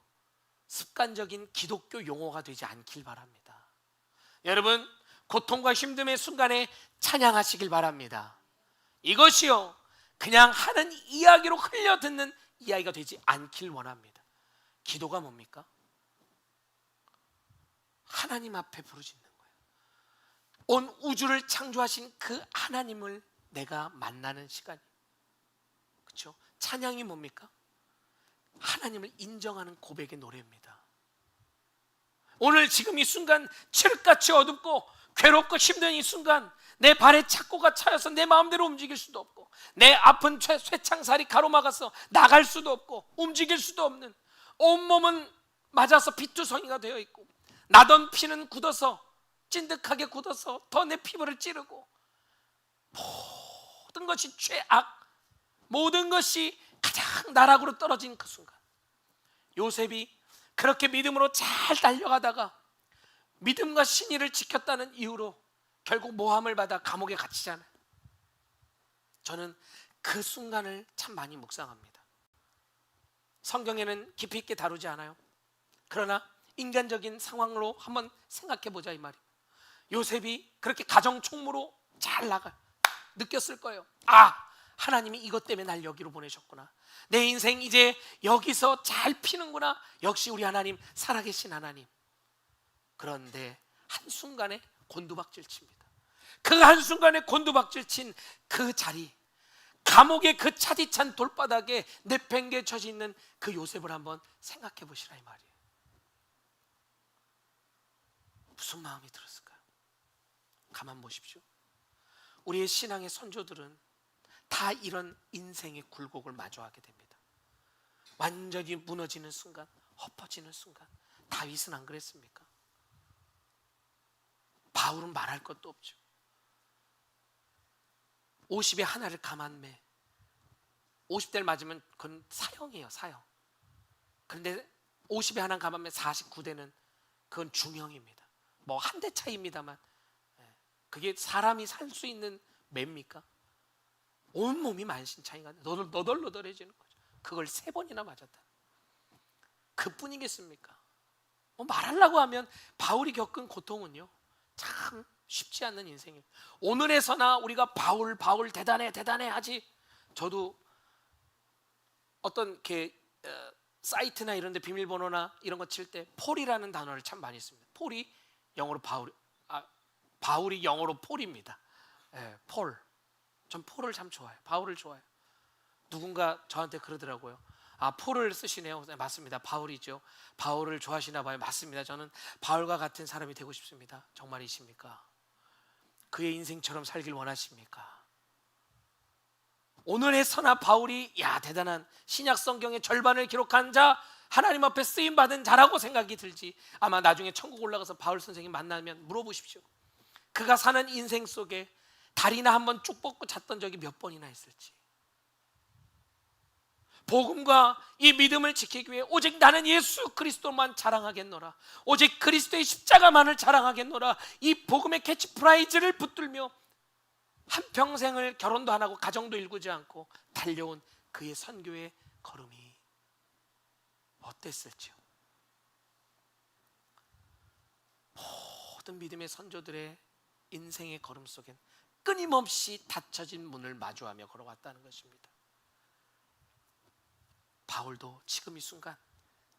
Speaker 1: 습관적인 기독교 용어가 되지 않길 바랍니다. 여러분, 고통과 힘듦의 순간에 찬양하시길 바랍니다. 이것이요 그냥 하는 이야기로 흘려듣는 이야기가 되지 않길 원합니다. 기도가 뭡니까? 하나님 앞에 부르짖는 거예요. 온 우주를 창조하신 그 하나님을 내가 만나는 시간. 그렇죠? 찬양이 뭡니까? 하나님을 인정하는 고백의 노래입니다. 오늘 지금 이 순간 칠흑같이 어둡고 괴롭고 힘든 이 순간, 내 발에 착고가 차여서 내 마음대로 움직일 수도 없고, 내 아픈 쇠창살이 가로막아서 나갈 수도 없고 움직일 수도 없는, 온몸은 맞아서 피투성이가 되어 있고, 나던 피는 굳어서 찐득하게 굳어서 더 내 피부를 찌르고, 모든 것이 죄악, 모든 것이 가장 나락으로 떨어진 그 순간, 요셉이 그렇게 믿음으로 잘 달려가다가 믿음과 신의를 지켰다는 이유로 결국 모함을 받아 감옥에 갇히잖아요. 저는 그 순간을 참 많이 묵상합니다. 성경에는 깊이 있게 다루지 않아요. 그러나 인간적인 상황으로 한번 생각해 보자 이 말이에요. 요셉이 그렇게 가정 총무로 잘 나가요. 느꼈을 거예요. 아, 하나님이 이것 때문에 날 여기로 보내셨구나. 내 인생 이제 여기서 잘 피는구나. 역시 우리 하나님 살아계신 하나님. 그런데 한순간에 곤두박질 칩니다. 그 한순간에 곤두박질 친 그 자리, 감옥의 그 차디찬 돌바닥에 내팽개쳐져 있는 그 요셉을 한번 생각해 보시라 이 말이에요. 무슨 마음이 들었을까요? 가만 보십시오. 우리의 신앙의 선조들은 다 이런 인생의 굴곡을 마주하게 됩니다. 완전히 무너지는 순간, 엎어지는 순간. 다윗은 안 그랬습니까? 바울은 말할 것도 없죠. 50에 하나를 감안매, 50대를 맞으면 그건 사형이에요, 사형. 그런데 50에 하나 감안매 49대는 그건 중형입니다. 뭐 한 대 차이입니다만 그게 사람이 살 수 있는 매입니까? 온몸이 만신창이가 너덜너덜해지는 거죠. 그걸 3번이나 맞았다. 그뿐이겠습니까? 말하려고 하면 바울이 겪은 고통은요 참 쉽지 않는 인생이에요. 오늘에서나 우리가 바울 대단해 하지. 저도 어떤 이렇게 사이트나 이런 데 비밀번호나 이런 거 칠 때 폴이라는 단어를 참 많이 씁니다. 폴이 영어로 바울이 영어로 폴입니다. 폴. 전 폴을 참 좋아해요. 바울을 좋아해요. 누군가 저한테 그러더라고요. 아, 폴을 쓰시네요. 네, 맞습니다. 바울이죠. 바울을 좋아하시나 봐요. 맞습니다. 저는 바울과 같은 사람이 되고 싶습니다. 정말이십니까? 그의 인생처럼 살길 원하십니까? 오늘에서나 바울이 대단한 신약 성경의 절반을 기록한 자, 하나님 앞에 쓰임 받은 자라고 생각이 들지. 아마 나중에 천국 올라가서 바울 선생님 만나면 물어보십시오. 그가 사는 인생 속에 다리나 한번 쭉 뻗고 잤던 적이 몇 번이나 있을지, 복음과 이 믿음을 지키기 위해 오직 나는 예수 그리스도만 자랑하겠노라, 오직 그리스도의 십자가만을 자랑하겠노라, 이 복음의 캐치프라이즈를 붙들며 한평생을 결혼도 안 하고 가정도 일구지 않고 달려온 그의 선교의 걸음이 어땠을지요. 모든 믿음의 선조들의 인생의 걸음 속엔 끊임없이 닫혀진 문을 마주하며 걸어왔다는 것입니다. 바울도 지금 이 순간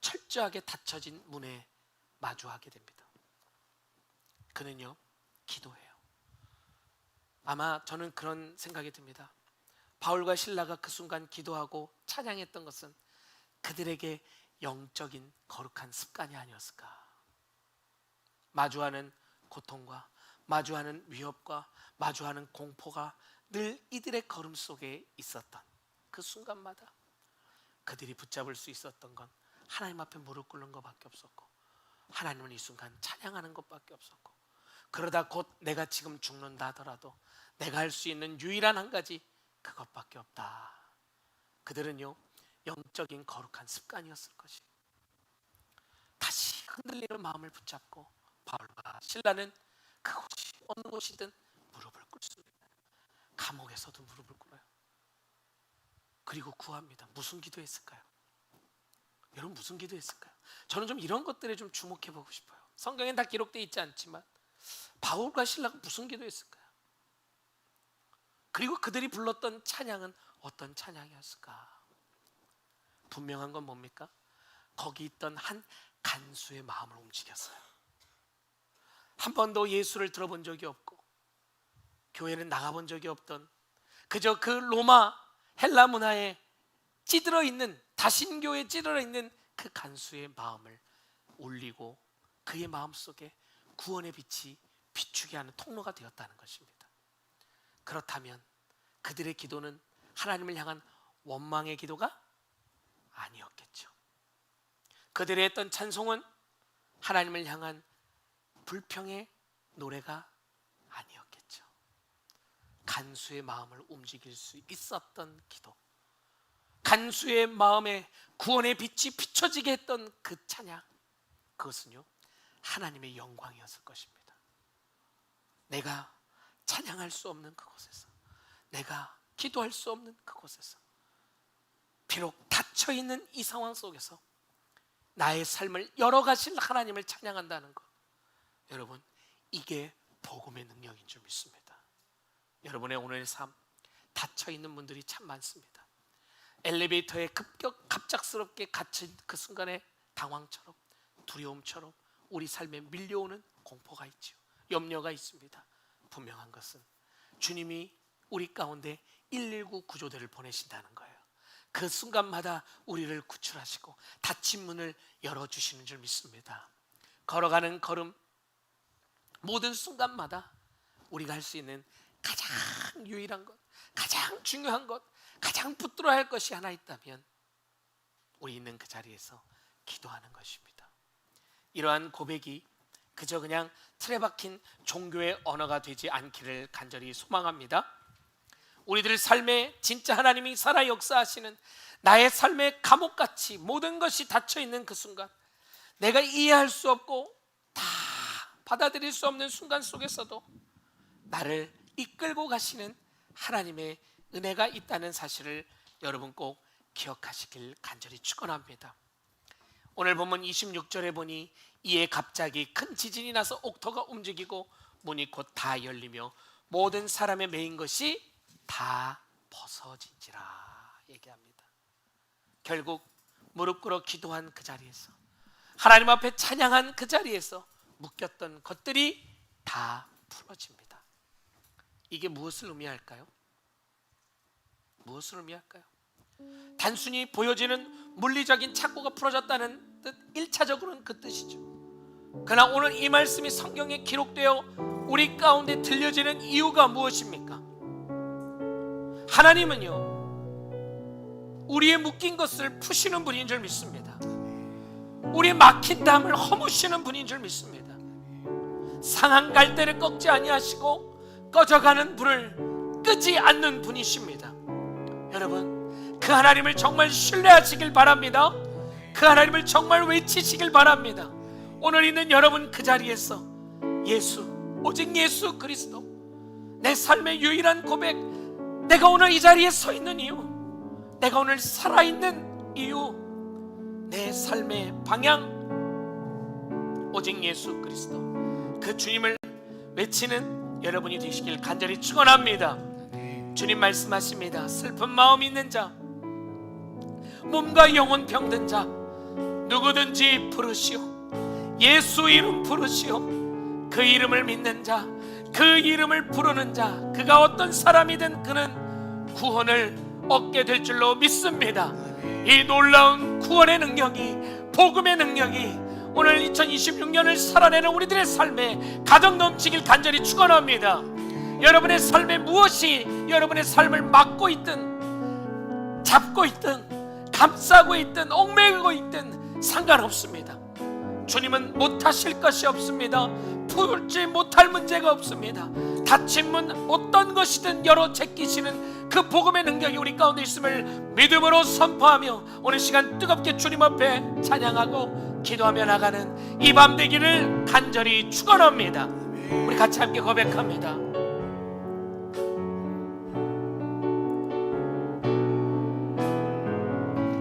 Speaker 1: 철저하게 닫혀진 문에 마주하게 됩니다. 그는요, 기도해요. 아마 저는 그런 생각이 듭니다. 바울과 실라가 그 순간 기도하고 찬양했던 것은 그들에게 영적인 거룩한 습관이 아니었을까. 마주하는 고통과 마주하는 위협과 마주하는 공포가 늘 이들의 걸음 속에 있었던 그 순간마다 그들이 붙잡을 수 있었던 건 하나님 앞에 무릎 꿇는 것밖에 없었고, 하나님은 이 순간 찬양하는 것밖에 없었고, 그러다 곧 내가 지금 죽는다 하더라도 내가 할 수 있는 유일한 한 가지, 그것밖에 없다. 그들은요, 영적인 거룩한 습관이었을 것이에요. 다시 흔들리는 마음을 붙잡고 바울과 실라는 그곳이 어느 곳이든 무릎을 꿇습니다. 감옥에서도 무릎을 꿇어요. 그리고 구합니다. 무슨 기도했을까요? 여러분, 무슨 기도했을까요? 저는 좀 이런 것들에 좀 주목해 보고 싶어요. 성경엔 다 기록되어 있지 않지만 바울과 실라가 무슨 기도했을까요? 그리고 그들이 불렀던 찬양은 어떤 찬양이었을까? 분명한 건 뭡니까? 거기 있던 한 간수의 마음을 움직였어요. 한 번도 예수를 들어본 적이 없고 교회는 나가본 적이 없던, 그저 그 로마 헬라 문화에 찌들어 있는, 다신교에 찌들어 있는 그 간수의 마음을 울리고 그의 마음속에 구원의 빛이 비추게 하는 통로가 되었다는 것입니다. 그렇다면 그들의 기도는 하나님을 향한 원망의 기도가 아니었겠죠. 그들이 했던 찬송은 하나님을 향한 불평의 노래가 아니었겠죠. 간수의 마음을 움직일 수 있었던 기도, 간수의 마음에 구원의 빛이 비춰지게 했던 그 찬양, 그것은요, 하나님의 영광이었을 것입니다. 내가 찬양할 수 없는 그곳에서, 내가 기도할 수 없는 그곳에서, 비록 닫혀있는 이 상황 속에서 나의 삶을 열어가실 하나님을 찬양한다는 것, 여러분, 이게 복음의 능력인 줄 믿습니다. 여러분의 오늘의 삶, 닫혀있는 분들이 참 많습니다. 엘리베이터에 갑작스럽게 갇힌 그 순간의 당황처럼, 두려움처럼 우리 삶에 밀려오는 공포가 있죠. 염려가 있습니다. 분명한 것은 주님이 우리 가운데 119 구조대를 보내신다는 거예요. 그 순간마다 우리를 구출하시고 닫힌 문을 열어주시는 줄 믿습니다. 걸어가는 걸음, 모든 순간마다 우리가 할 수 있는 가장 유일한 것, 가장 중요한 것, 가장 붙들어야 할 것이 하나 있다면 우리 있는 그 자리에서 기도하는 것입니다. 이러한 고백이 그저 그냥 틀에 박힌 종교의 언어가 되지 않기를 간절히 소망합니다. 우리들 삶에 진짜 하나님이 살아 역사하시는, 나의 삶의 감옥같이 모든 것이 닫혀있는 그 순간, 내가 이해할 수 없고 다 받아들일 수 없는 순간 속에서도 나를 이끌고 가시는 하나님의 은혜가 있다는 사실을 여러분 꼭 기억하시길 간절히 축원합니다. 오늘 본문 26절에 보니 이에 갑자기 큰 지진이 나서 옥토가 움직이고 문이 곧 다 열리며 모든 사람의 매인 것이 다 벗어진지라 얘기합니다. 결국 무릎 꿇어 기도한 그 자리에서, 하나님 앞에 찬양한 그 자리에서 묶였던 것들이 다 풀어집니다. 이게 무엇을 의미할까요? 무엇을 의미할까요? 단순히 보여지는 물리적인 착고가 풀어졌다는 뜻, 1차적으로는 그 뜻이죠. 그러나 오늘 이 말씀이 성경에 기록되어 우리 가운데 들려지는 이유가 무엇입니까? 하나님은요, 우리의 묶인 것을 푸시는 분인 줄 믿습니다. 우리의 막힌 담을 허무시는 분인 줄 믿습니다. 상한 갈대를 꺾지 아니하시고 꺼져가는 불을 끄지 않는 분이십니다. 여러분, 그 하나님을 정말 신뢰하시길 바랍니다. 그 하나님을 정말 외치시길 바랍니다. 오늘 있는 여러분 그 자리에서 예수, 오직 예수 그리스도, 내 삶의 유일한 고백, 내가 오늘 이 자리에 서 있는 이유, 내가 오늘 살아있는 이유, 내 삶의 방향, 오직 예수 그리스도, 그 주님을 외치는 여러분이 되시길 간절히 축원합니다. 주님 말씀하십니다. 슬픈 마음 있는 자, 몸과 영혼 병든 자 누구든지 부르시오. 예수 이름 부르시오. 그 이름을 믿는 자, 그 이름을 부르는 자, 그가 어떤 사람이든 그는 구원을 얻게 될 줄로 믿습니다. 이 놀라운 구원의 능력이, 복음의 능력이 오늘 2026년을 살아내는 우리들의 삶에 가득 넘치길 간절히 축원합니다. 여러분의 삶에 무엇이 여러분의 삶을 막고 있든 잡고 있든 감싸고 있든 얽매이고 있든 상관없습니다. 주님은 못하실 것이 없습니다. 풀지 못할 문제가 없습니다. 닫힌 문 어떤 것이든 열어 제끼시는 그 복음의 능력이 우리 가운데 있음을 믿음으로 선포하며 오늘 시간 뜨겁게 주님 앞에 찬양하고 기도하며 나가는 이 밤 되기를 간절히 축원합니다. 우리 같이 함께 고백합니다.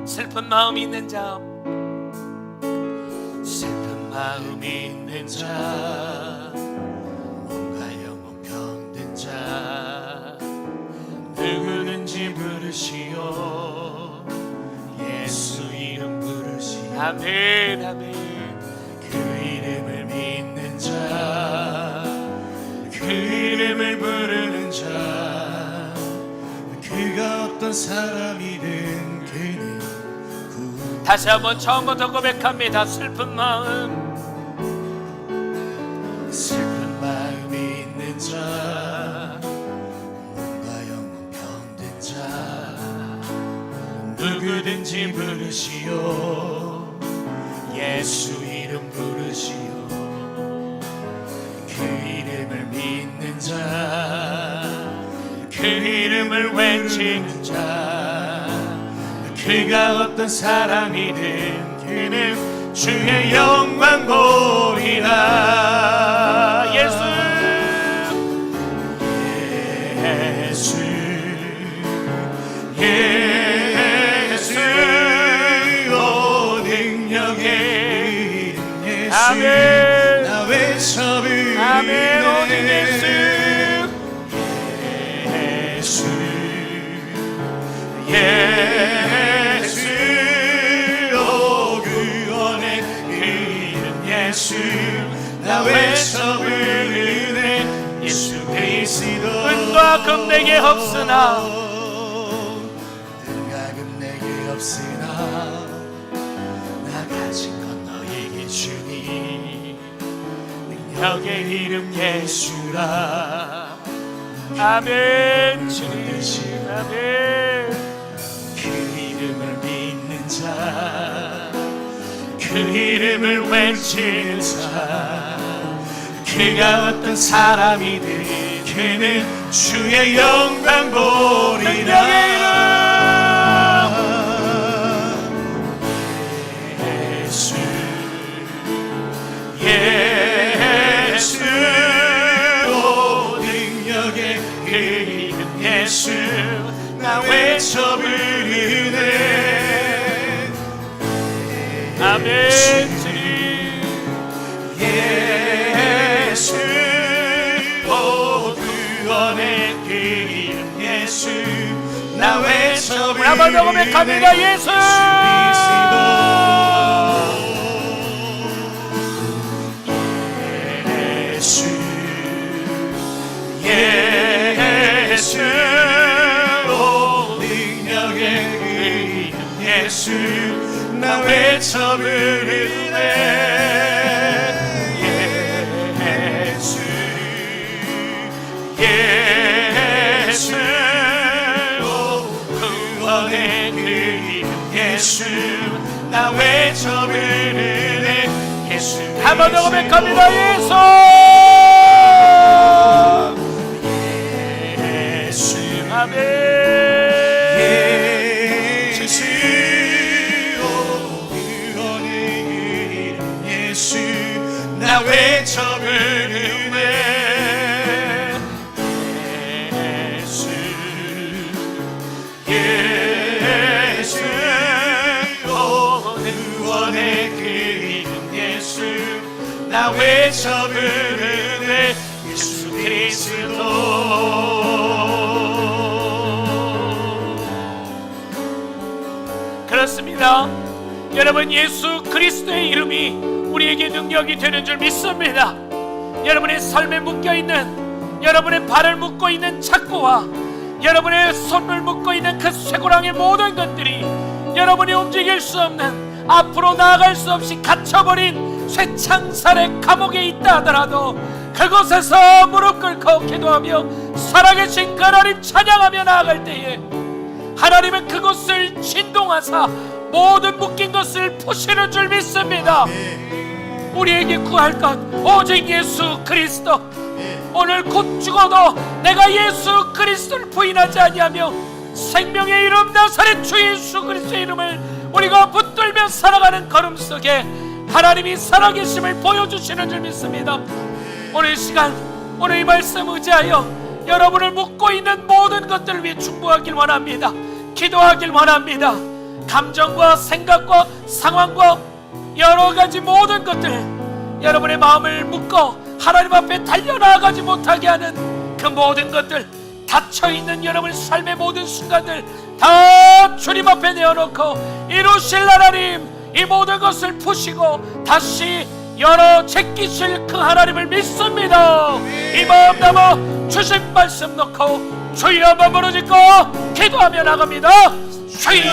Speaker 1: 슬픈 마음이 있는 자, 슬픈 마음이 있는 자, 몸과 영혼 병든 자 누구든지 부르시오. 예수 이름 부르시오. 아멘 아멘. 그 이름을 믿는 자, 그 이름을 부르는 자, 그가 어떤 사람이든 그는 다시 한번 처음부터 고백합니다. 슬픈 마음, 슬픈 마음이 있는 자, 몸과 영혼 병든 자 누구든지 부르시오. 예수 이름 부르시오. 그 이름을 믿는 자, 그 이름을 외치는 자, 그가 어떤 사람이든 그는 주의 영광 보리라. 예수 예수 예수 오 능력의 예수. 아멘. 나 외쳐 부르네. 아멘. 오직 예수 예수 예수 오 구원의 그 이름 예수. 나 외쳐 부르네. 예수 그리스도. 은과 금 내게 없으나, 은과 금 내게 없으나 나 가진 건 너에게 주니 능력의 이름 예수라. 아멘. 주님 아멘. 그 이름을 믿는 자, 그 이름을 외치는 자, 그가 어떤 사람이든 그는 주의 영광 보리라. 예수 예수 오 능력의 그 이름 예수. 나 외쳐 부르네. 아멘. 예수 오 구원의 그 이름 예수. 나 외쳐 부르네. 한번 더 고백합니다. 예수 예수 예수. 나 외쳐 부르네. 예수 예수 오 구원의 그 이름 예수. 나 외쳐 부르네. 예수. 한 번 더 고백합니다. 예수 외쳐 부르네 예수 예수 구원의 그 이름 예수 나 외쳐 부르네 예수 그리스도 그렇습니다. 여러분 여러분 예수 그리스도의 이름이 우리에게 능력이 되는 줄 믿습니다. 여러분의 삶에 묶여있는 여러분의 발을 묶고 있는 착고와 여러분의 손을 묶고 있는 그 쇠고랑의 모든 것들이 여러분이 움직일 수 없는 앞으로 나아갈 수 없이 갇혀버린 쇠창살의 감옥에 있다 하더라도 그곳에서 무릎 꿇고 기도하며 살아계신 그 하나님 찬양하며 나아갈 때에 하나님은 그곳을 진동하사 모든 묶인 것을 푸시는 줄 믿습니다. 우리에게 구할 것 오직 예수 그리스도. 오늘 곧 죽어도 내가 예수 그리스도를 부인하지 아니하며 생명의 이름 나사렛 주 예수 그리스도의 이름을 우리가 붙들며 살아가는 걸음 속에 하나님이 살아계심을 보여주시는 줄 믿습니다. 오늘 이 시간 오늘 이 말씀 의지하여 여러분을 묶고 있는 모든 것들을 위해 충고하길 원합니다. 기도하길 원합니다. 감정과 생각과 상황과 여러가지 모든 것들 여러분의 마음을 묶어 하나님 앞에 달려나가지 못하게 하는 그 모든 것들 닫혀있는 여러분 삶의 모든 순간들 다 주님 앞에 내어놓고 이루실 하나님 이 모든 것을 푸시고 다시 열어 제끼실 그 하나님을 믿습니다. 이 마음 담아 주신 말씀 놓고 주여 한번 부르짖고 기도하며 나갑니다. 주여